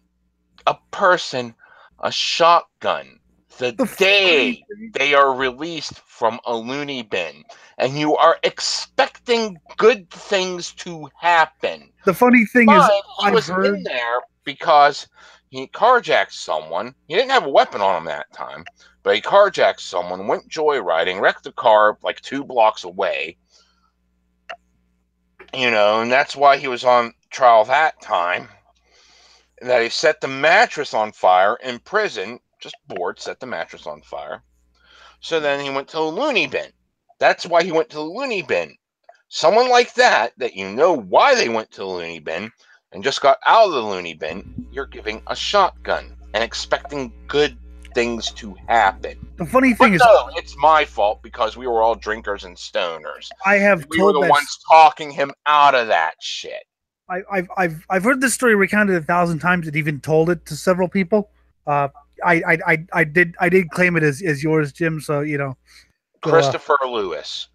a person a shotgun the day they are released from a loony bin, and you are expecting good things to happen. The funny thing is, he was in there because he carjacked someone. He didn't have a weapon on him that time, but he carjacked someone, went joyriding, wrecked the car like 2 blocks away. And that's why he was on trial that time. That he set the mattress on fire in prison, just bored, set the mattress on fire. So then he went to the loony bin. That's why he went to the loony bin. Someone like that you know why they went to the loony bin and just got out of the loony bin, you're giving a shotgun and expecting good things to happen. The funny thing is, no, it's my fault because we were all drinkers and stoners. We were the ones talking him out of that shit. I've heard this story recounted 1,000 times and even told it to several people. I did claim it as yours, Jim. So Christopher Lewis.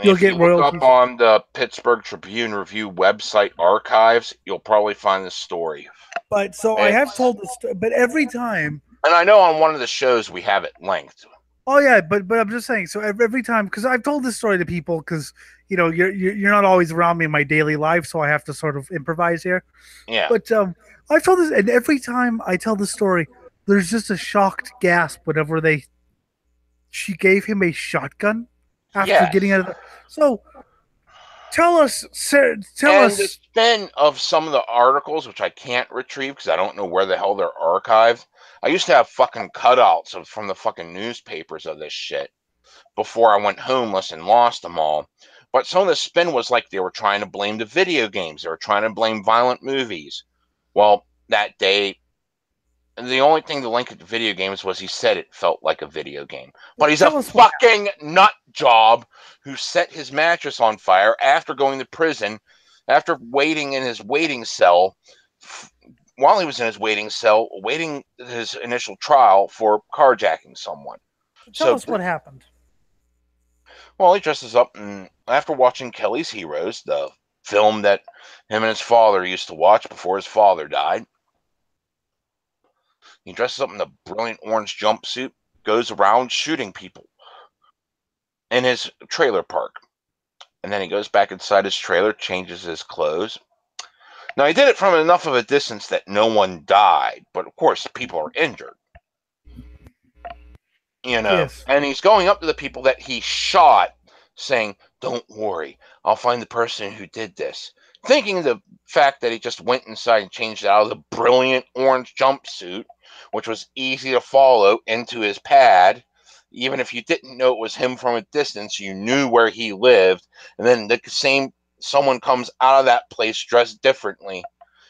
You'll get royalties. Look up on the Pittsburgh Tribune Review website archives, you'll probably find this story. But so I have told this story, but every time, and I know on one of the shows we have it linked. Oh yeah, but I'm just saying. So every time, because I've told this story to people, because you're not always around me in my daily life, so I have to sort of improvise here. Yeah. But I've told this, and every time I tell the story, there's just a shocked gasp whenever she gave him a shotgun after getting out of the. So tell us, Sarah, tell us. And the spin of some of the articles, which I can't retrieve because I don't know where the hell they're archived. I used to have fucking cutouts from the fucking newspapers of this shit before I went homeless and lost them all. But some of the spin was like they were trying to blame the video games. They were trying to blame violent movies. Well, that day, the only thing to link it to video games was he said it felt like a video game. But he's a fucking nut job who set his mattress on fire after going to prison, after waiting in his waiting cell, while he was in his waiting cell, awaiting his initial trial for carjacking someone. Tell us what happened. Well, he dresses up, and after watching Kelly's Heroes, the film that him and his father used to watch before his father died, he dresses up in a brilliant orange jumpsuit, goes around shooting people in his trailer park. And then he goes back inside his trailer, changes his clothes. Now, he did it from enough of a distance that no one died, but of course, people are injured. Yes. And he's going up to the people that he shot, saying, "Don't worry, I'll find the person who did this." Thinking the fact that he just went inside and changed out of the brilliant orange jumpsuit which was easy to follow into his pad. Even if you didn't know it was him from a distance, you knew where he lived. And then the same someone comes out of that place dressed differently.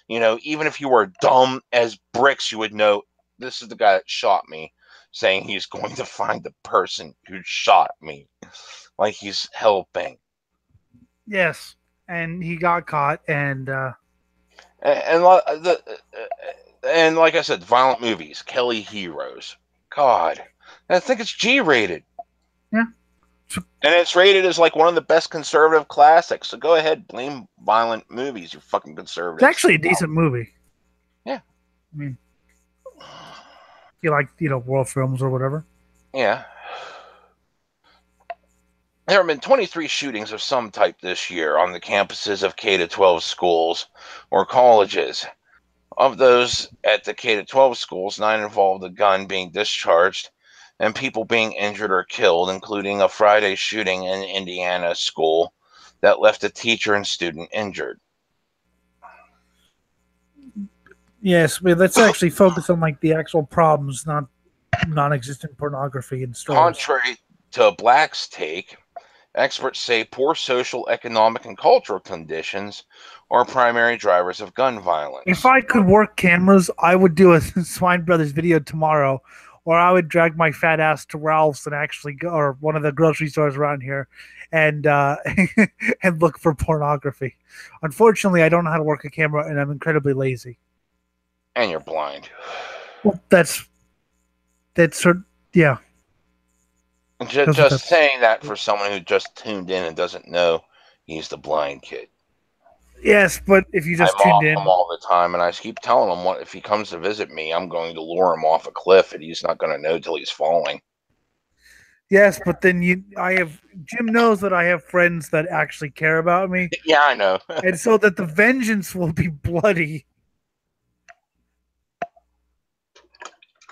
You know, even if you were dumb as bricks, you would know this is the guy that shot me, saying he's going to find the person who shot me. Like he's helping. Yes, and he got caught, and And and like I said, violent movies, Kelly Heroes. God, I think it's G-rated. yeah, And it's rated as like one of the best conservative classics. So go ahead, blame violent movies, you fucking conservatives. it's actually a decent movie. Yeah. I mean, you like, war films or whatever. Yeah. There have been 23 shootings of some type this year on the campuses of K-12 schools or colleges. Of those at the K-12 schools, 9 involved a gun being discharged and people being injured or killed, including a Friday shooting in Indiana school that left a teacher and student injured. Yes, but let's actually focus on like the actual problems, not non-existent pornography in stores. Contrary to Black's take, experts say poor social, economic, and cultural conditions are primary drivers of gun violence. If I could work cameras, I would do a Swine Brothers video tomorrow, or I would drag my fat ass to Ralph's and actually go, or one of the grocery stores around here, and and look for pornography. Unfortunately, I don't know how to work a camera, and I'm incredibly lazy. And you're blind. Well, that's yeah. Just saying that for someone who just tuned in and doesn't know, he's the blind kid. Yes, but if you just tuned in, him all the time, and I keep telling him, what if he comes to visit me, I'm going to lure him off a cliff, and he's not going to know till he's falling. Yes, but then Jim knows that I have friends that actually care about me. Yeah, I know. And so that the vengeance will be bloody.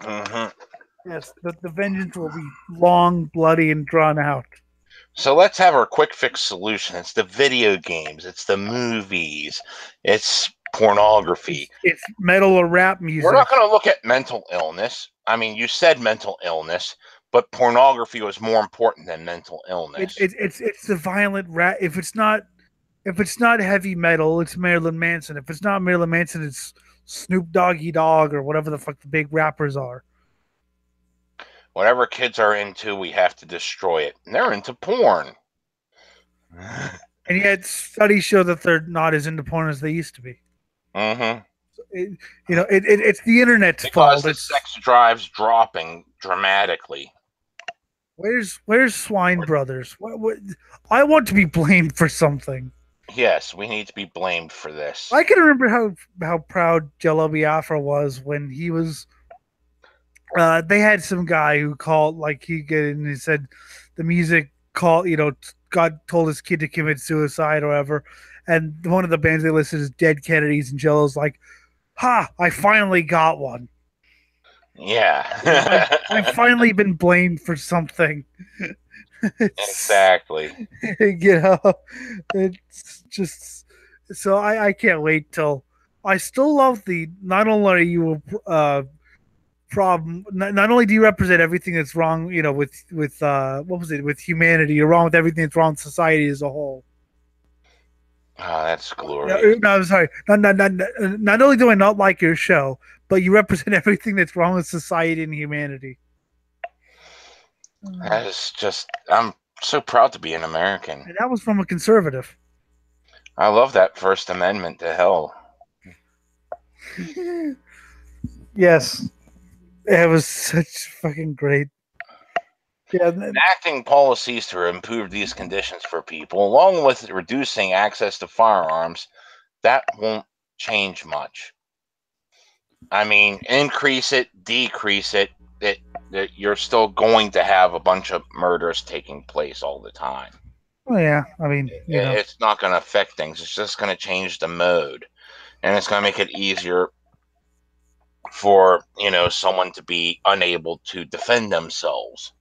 Mm-hmm. Yes, the vengeance will be long, bloody, and drawn out. So let's have our quick fix solution. It's the video games. It's the movies. It's pornography. It's metal or rap music. We're not going to look at mental illness. I mean, you said mental illness, but pornography was more important than mental illness. It's the violent rap. If it's not heavy metal, it's Marilyn Manson. If it's not Marilyn Manson, it's Snoop Doggy Dogg or whatever the fuck the big rappers are. Whatever kids are into, we have to destroy it. And they're into porn. And yet studies show that they're not as into porn as they used to be. Mm-hmm. It's the internet's fault. Because the sex drive's dropping dramatically. Where's Swine Brothers? What? I want to be blamed for something. Yes, we need to be blamed for this. I can remember how proud Jello Biafra was when he was. They had some guy who called, like he said, the music called. God told his kid to commit suicide or whatever, and one of the bands they listed is Dead Kennedys, and Jello's like, "Ha! I finally got one." Yeah, I've finally been blamed for something. Exactly. It's just so I can't wait till I still love not only are you problem. Not only do you represent everything that's wrong, with what was it, with humanity, you're wrong with everything that's wrong with society as a whole. Oh, that's glorious. No, I'm sorry. Not only do I not like your show, but you represent everything that's wrong with society and humanity. That is just, I'm so proud to be an American. And that was from a conservative. I love that First Amendment to hell. Yes. It was such fucking great. Yeah. Enacting policies to improve these conditions for people, along with reducing access to firearms, that won't change much. I mean, increase it, decrease it, you're still going to have a bunch of murders taking place all the time. Oh, yeah. I mean, it's not going to affect things. It's just going to change the mode. And it's going to make it easier for, someone to be unable to defend themselves.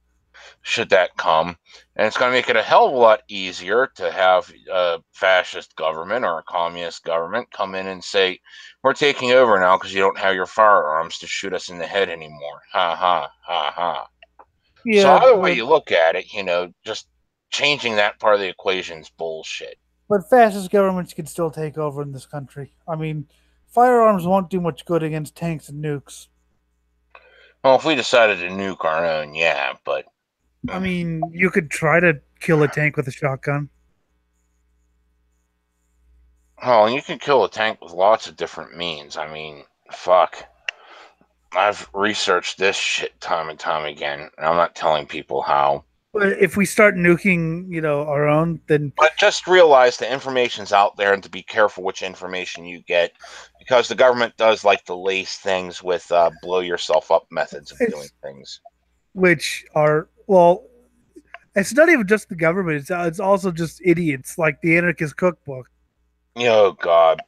should that come. And it's going to make it a hell of a lot easier to have a fascist government or a communist government come in and say, we're taking over now because you don't have your firearms to shoot us in the head anymore. Ha ha, ha ha. So Yeah, either way you look at it, just changing that part of the equation is bullshit. but fascist governments can still take over in this country. I mean, firearms won't do much good against tanks and nukes. Well, if we decided to nuke our own, yeah, but I mean, you could try to kill a tank with a shotgun. oh, and you can kill a tank with lots of different means. I mean, fuck. I've researched this shit time and time again, and I'm not telling people how. But if we start nuking, our own, then But just realize the information's out there and to be careful which information you get because the government does like to lace things with blow yourself up methods of doing things. which are well, it's not even just the government; it's also just idiots like the Anarchist Cookbook. Oh, God.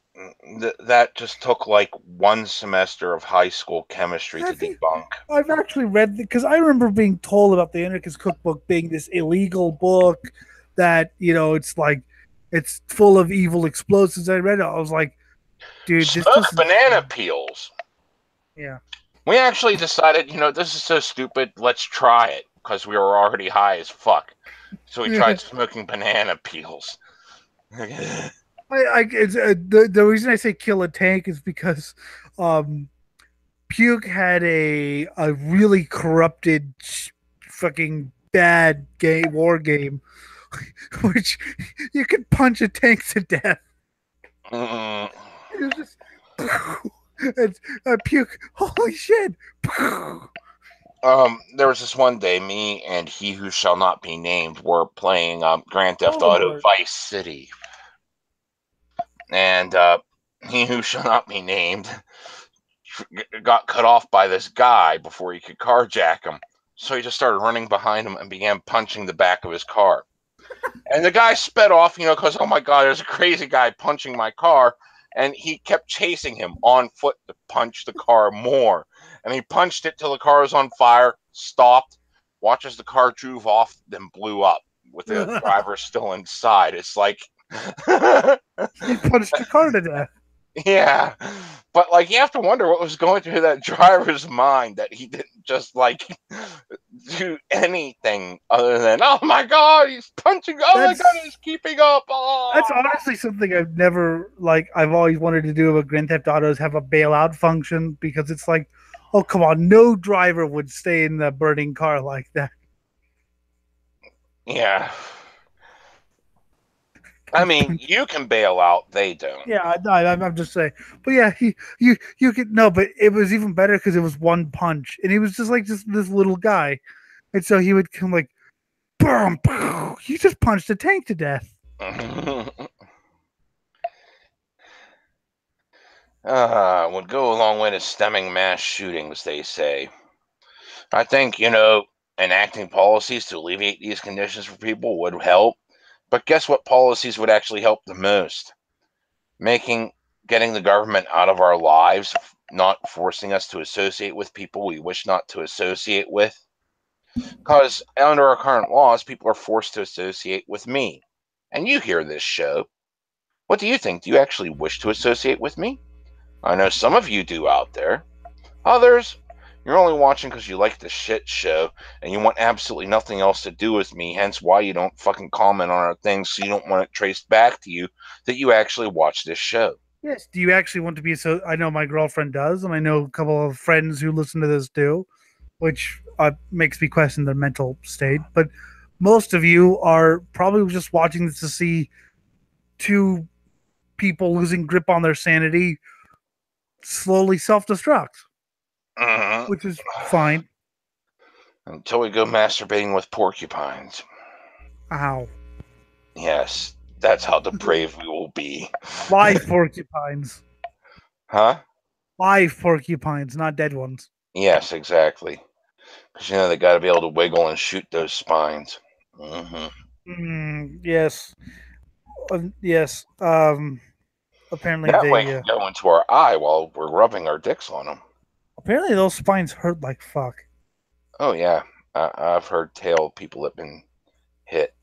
That just took like one semester of high school chemistry to debunk. I've actually read because I remember being told about the Anarchist Cookbook being this illegal book that it's like it's full of evil explosives. I read it. I was like, dude, this Smoke doesn't. banana peels. Yeah. We actually decided, this is so stupid. Let's try it because we were already high as fuck. So we tried smoking banana peels. The reason I say kill a tank is because Puke had a really corrupted fucking bad war game which you could punch a tank to death. It was just it's Puke. Holy shit. There was this one day, me and he who shall not be named were playing Grand Theft Auto Vice City. And he who shall not be named got cut off by this guy before he could carjack him. So he just started running behind him and began punching the back of his car. And the guy sped off, because, oh my God, there's a crazy guy punching my car. And he kept chasing him on foot to punch the car more. And he punched it till the car was on fire, stopped, watched as the car drove off, then blew up with the driver still inside. It's like... he punched the car to death. Yeah, but you have to wonder what was going through that driver's mind that he didn't just do anything other than, oh my God, he's punching, oh my God, he's keeping up. Oh. That's honestly something I've never I've always wanted to do with Grand Theft Auto is have a bailout function because it's like, oh come on, no driver would stay in the burning car like that. Yeah. I mean, you can bail out; they don't. Yeah, I'm just saying. But yeah, you could no, but it was even better because it was one punch, and he was just this little guy, and so he would come boom, boom. He just punched a tank to death. Would go a long way to stemming mass shootings, they say. I think enacting policies to alleviate these conditions for people would help. But guess what policies would actually help the most? Getting the government out of our lives, not forcing us to associate with people we wish not to associate with. Because under our current laws, people are forced to associate with me. And you hear this show. What do you think? Do you actually wish to associate with me? I know some of you do out there. Others, you're only watching because you like the shit show and you want absolutely nothing else to do with me, hence why you don't fucking comment on our things, so you don't want it traced back to you that you actually watch this show. Yes. Do you actually want to be so? I know my girlfriend does, and I know a couple of friends who listen to this too, which makes me question their mental state. But most of you are probably just watching this to see two people losing grip on their sanity slowly self-destruct. Which is fine. Until we go masturbating with porcupines. Ow. Yes, that's how depraved we will be. Live porcupines. Huh? Live porcupines, not dead ones. Yes, exactly. Because they got to be able to wiggle and shoot those spines. Yes. Yes. Apparently that way can go into our eye while we're rubbing our dicks on them. Apparently those spines hurt like fuck. Oh yeah, I've heard tale of people that have been hit.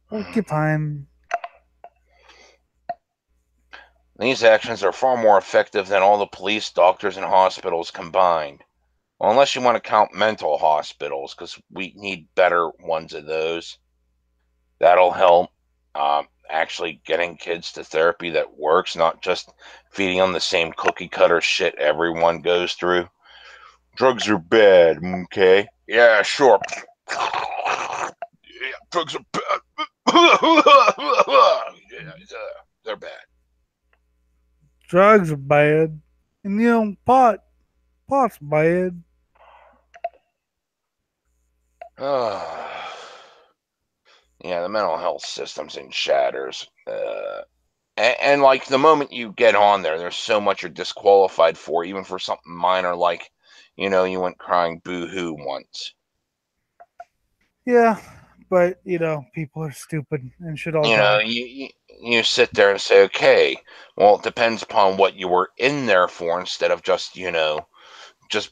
Porcupine. These actions are far more effective than all the police, doctors, and hospitals combined. Well, unless you want to count mental hospitals, because we need better ones of those. That'll help. Actually getting kids to therapy that works, not just feeding them the same cookie cutter shit everyone goes through. Drugs are bad, okay? Yeah, sure. Yeah, drugs are bad. Yeah, they're bad. Drugs are bad. And pot's bad. Yeah, the mental health system's in shatters. And like the moment you get on there, there's so much you're disqualified for, even for something minor like, you went crying boo-hoo once. Yeah, but people are stupid and should all You know, die. you sit there and say, okay, well, it depends upon what you were in there for, instead of just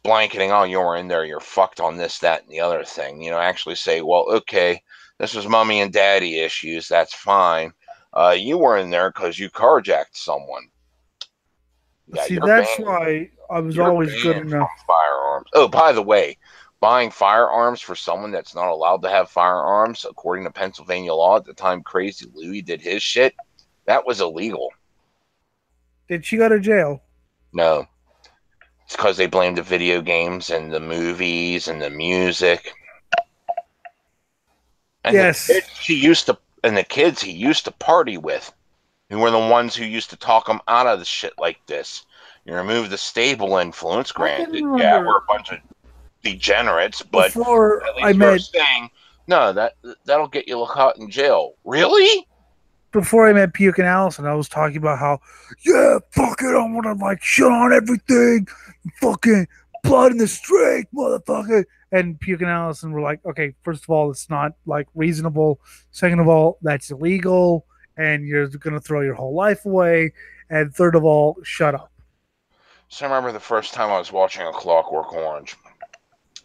blanketing, oh, you were in there, you're fucked on this, that, and the other thing. Actually say, well, okay, this was mommy and daddy issues. That's fine. You were in there because you carjacked someone. Yeah, See, you're that's banned. why I was You're always good banned from enough. firearms. Oh, by the way, buying firearms for someone that's not allowed to have firearms, according to Pennsylvania law at the time Crazy Louie did his shit, that was illegal. Did she go to jail? No, it's because they blamed the video games and the movies and the music and the Yes. kids he used to party with, who were the ones who used to talk him out of the shit like this. You remove the stable influence, I can granted, yeah, we're remember a bunch of degenerates, but before at I least you're met saying, no, that'll get you caught in jail. Really? before I met Puke and Allison, I was talking about how, yeah, fuck it, I want to like shit on everything, fucking blood in the street, motherfucker. And Puke and Allison were like, okay, first of all, it's not like reasonable. Second of all, that's illegal, and you're gonna throw your whole life away. And third of all, shut up. So I remember the first time I was watching A Clockwork Orange.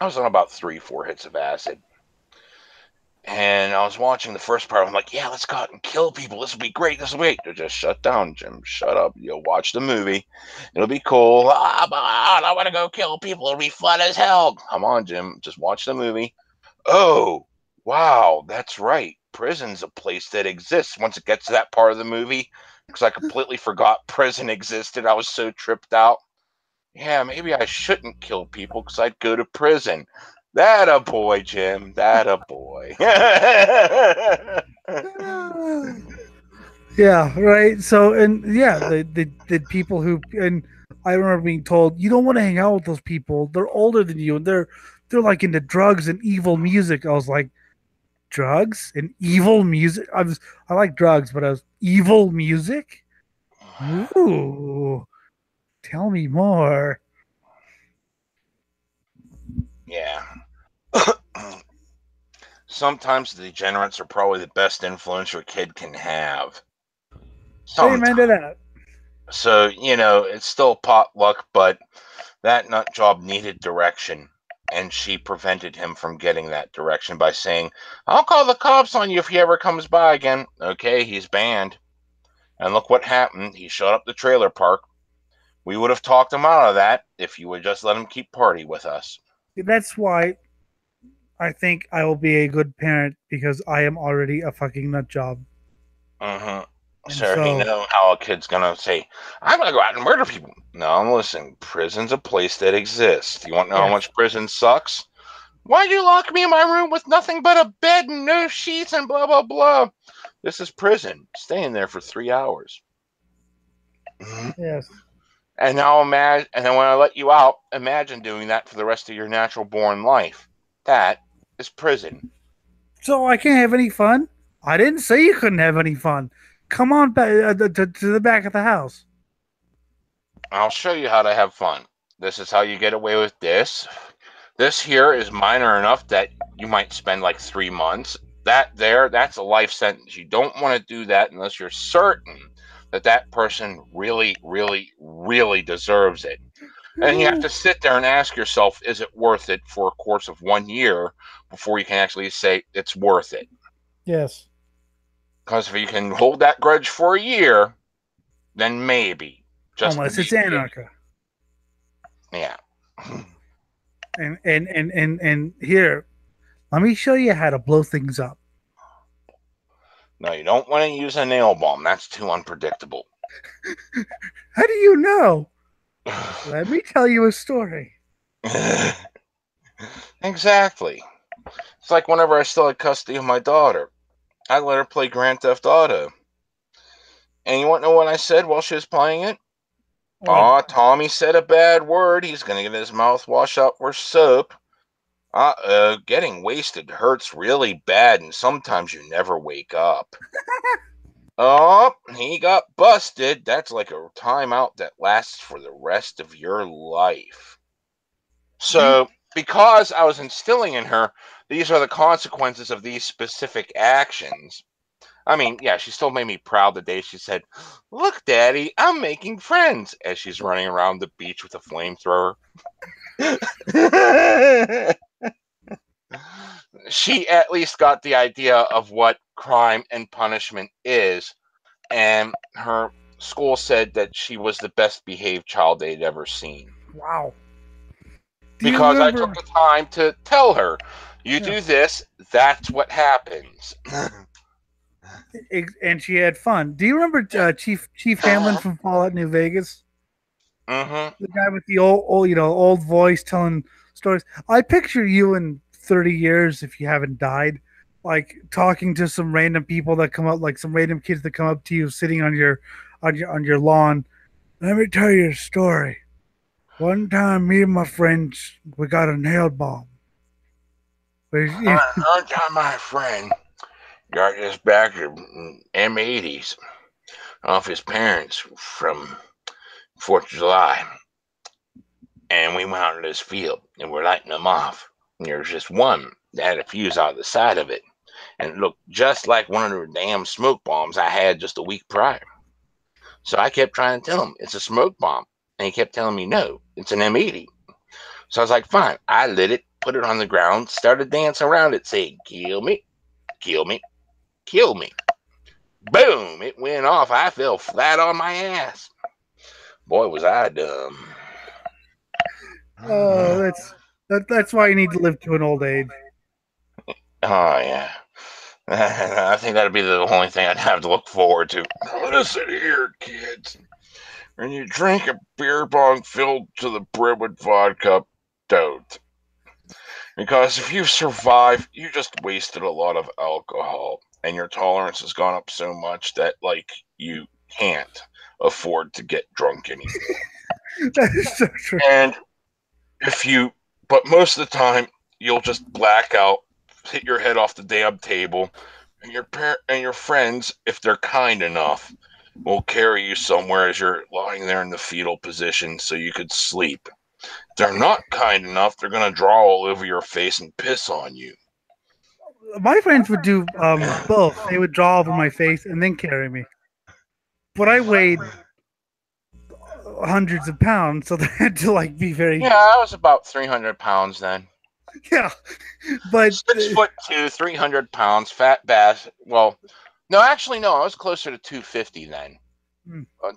I was on about 3, 4 hits of acid. And I was watching the first part. I'm like, yeah, let's go out and kill people. This will be great. This will be great. They're just shut down, Jim. Shut up. You'll watch the movie. It'll be cool. I want to go kill people. It'll be fun as hell. Come on, Jim. Just watch the movie. Oh, wow. That's right. Prison's a place that exists. Once it gets to that part of the movie, because I completely forgot prison existed. I was so tripped out. Yeah, maybe I shouldn't kill people because I'd go to prison. That a boy, Jim. That a boy. Yeah, right. So, and yeah, the people who, and I remember being told you don't want to hang out with those people. They're older than you, and they're like into drugs and evil music. I was like, drugs and evil music. I like drugs, but I was evil music. Ooh, tell me more. Yeah. Sometimes the degenerates are probably the best influence your kid can have. Sometimes. Amen to that. So, it's still potluck, but that nut job needed direction. And she prevented him from getting that direction by saying, I'll call the cops on you if he ever comes by again. Okay, he's banned. And look what happened. He showed up the trailer park. We would have talked him out of that if you would just let him keep party with us. That's why I think I will be a good parent because I am already a fucking nut job. Mm-hmm. And So you so, know how a kid's gonna say, I'm gonna go out and murder people. No, listen, prison's a place that exists. You want to know how yes, much prison sucks? Why'd you lock me in my room with nothing but a bed and no sheets and blah blah blah? This is prison. Stay in there for 3 hours. Mhm. yes. And now imagine, and then when I let you out, imagine doing that for the rest of your natural born life. That is prison. So I can't have any fun. I didn't say you couldn't have any fun. Come on back to the back of the house. I'll show you how to have fun. This is how you get away with this. This here is minor enough that you might spend like 3 months. That's a life sentence. You don't want to do that unless you're certain that that person really, really, really deserves it. And you have to sit there and ask yourself, is it worth it for a course of 1 year before you can actually say it's worth it? Yes. Because if you can hold that grudge for a year, then maybe. Just to Unless be it's safe. Anarcha. Yeah. And here, let me show you how to blow things up. No, you don't want to use a nail bomb. That's too unpredictable. How do you know? Let me tell you a story. Exactly. It's like whenever I still had custody of my daughter, I let her play Grand Theft Auto. And you want to know what I said while she was playing it? What? Aw, Tommy said a bad word. He's going to get his mouth washed out with soap. Getting wasted hurts really bad, and sometimes you never wake up. Oh, he got busted. That's like a timeout that lasts for the rest of your life. So, because I was instilling in her, these are the consequences of these specific actions. I mean, yeah, she still made me proud the day she said, "Look, Daddy, I'm making friends," as she's running around the beach with a flamethrower. She at least got the idea of what crime and punishment is, and her school said that she was the best behaved child they'd ever seen. Wow. Do you Because I took remember? the time to tell her, you Yeah. do this, that's what happens. And she had fun. Do you remember Chief Hamlin from Fallout New Vegas? Mm-hmm. The guy with the old voice telling stories. I picture you in 30 years if you haven't died, like talking to some random people that come up, like some random kids that come up to you sitting on your lawn. Let me tell you a story. One time, me and my friends we got a nail bomb. One time my friend got this back of M80s off his parents from 4th of July, and we went out to this field and we're lighting them off. And there was just one that had a fuse out the side of it, and it looked just like one of the damn smoke bombs I had just a week prior. So I kept trying to tell him it's a smoke bomb, and he kept telling me no, it's an M80. So I was like, fine. I lit it, put it on the ground, started dancing around it, saying, "Kill me, kill me, kill me." Boom! It went off. I fell flat on my ass. Boy, was I dumb. Oh, that's why you need to live to an old age. Oh, yeah. I think that'd be the only thing I'd have to look forward to. Listen here, kids. When you drink a beer bong filled to the brim with vodka, don't. Because if you survive, you just wasted a lot of alcohol. And your tolerance has gone up so much that, like, you can't afford to get drunk anymore. That is so true. And but most of the time, you'll just black out, hit your head off the damn table, and your friends, if they're kind enough, will carry you somewhere as you're lying there in the fetal position so you could sleep. If they're not kind enough, they're gonna draw all over your face and piss on you. My friends would do both. They would draw over my face and then carry me. But I weighed hundreds of pounds, so they had to like be very Yeah, I was about 300 pounds then. yeah. But 6'2", 300 pounds, fat bass. Well, no, actually, no, I was closer to 250 then.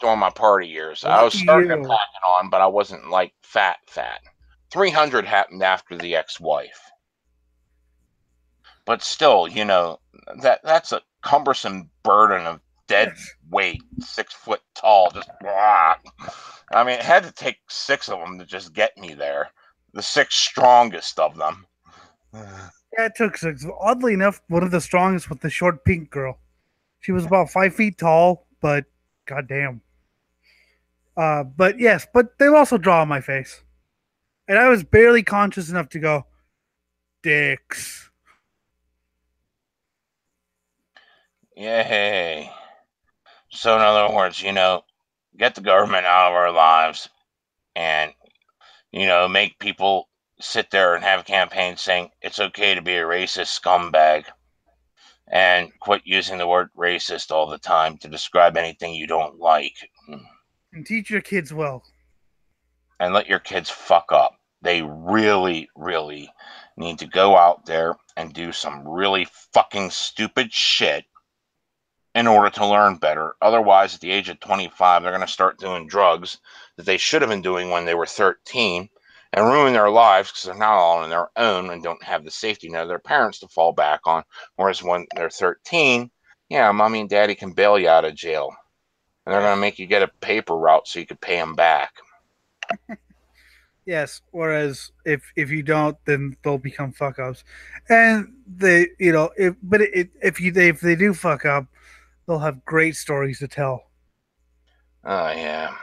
During my party years, I was lucky starting to you. pack it on, but I wasn't like fat. 300 happened after the ex-wife, but still, that's a cumbersome burden of dead Yes. weight, 6 foot tall. Just blah. I mean, it had to take 6 of them to just get me there. The 6 strongest of them. Yeah, it took six. Oddly enough, one of the strongest was the short pink girl. She was about 5 feet tall, but goddamn. But yes, but they also draw on my face, and I was barely conscious enough to go, dicks. Yay. So, in other words, get the government out of our lives and, make people sit there and have campaigns saying it's okay to be a racist scumbag and quit using the word racist all the time to describe anything you don't like. And teach your kids well. and let your kids fuck up. They really, really need to go out there and do some really fucking stupid shit in order to learn better. Otherwise, at the age of 25, they're going to start doing drugs that they should have been doing when they were 13 and ruin their lives because they're not all on their own and don't have the safety net of their parents to fall back on. Whereas when they're 13, yeah, mommy and daddy can bail you out of jail. And they're going to make you get a paper route so you could pay them back. Yes. Whereas if you don't, then they'll become fuck ups, and they if they do fuck up, they'll have great stories to tell. Oh, yeah.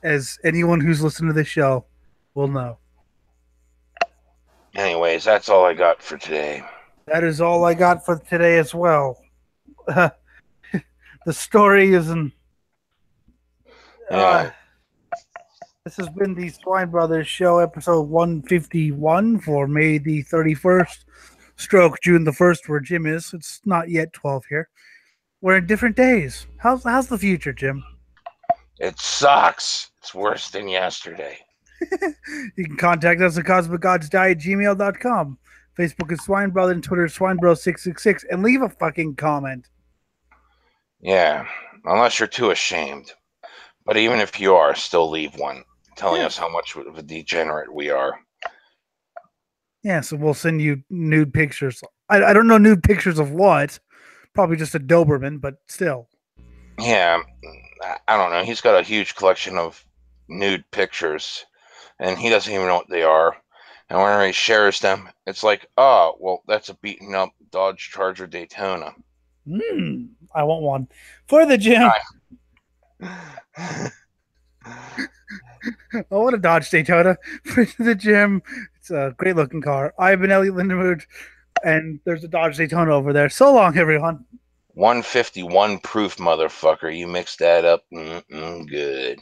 As anyone who's listened to this show will know. Anyways, that's all I got for today. That is all I got for today as well. The story isn't. Yeah. This has been the Swine Brothers Show, episode 151 for May the 31st, stroke June the 1st, where Jim is. It's not yet 12 here. We're in different days. How's the future, Jim? It sucks. It's worse than yesterday. You can contact us at Cosmicgodsdie at gmail.com. Facebook is Swine Brother and Twitter is SwineBro666, and leave a fucking comment. Yeah, unless you're too ashamed. But even if you are, still leave one, telling us how much of a degenerate we are. Yeah, so we'll send you nude pictures. I don't know nude pictures of what. Probably just a Doberman, but still. Yeah, I don't know. He's got a huge collection of nude pictures, and he doesn't even know what they are. And whenever he shares them, it's like, oh, well, that's a beaten up Dodge Charger Daytona. I want one. For the Jim. I want a Dodge Daytona. For the Jim. It's a great looking car. I've been Elliot Lindemood, and there's a Dodge Daytona over there. So long, everyone. 151 proof, motherfucker. You mix that up, good.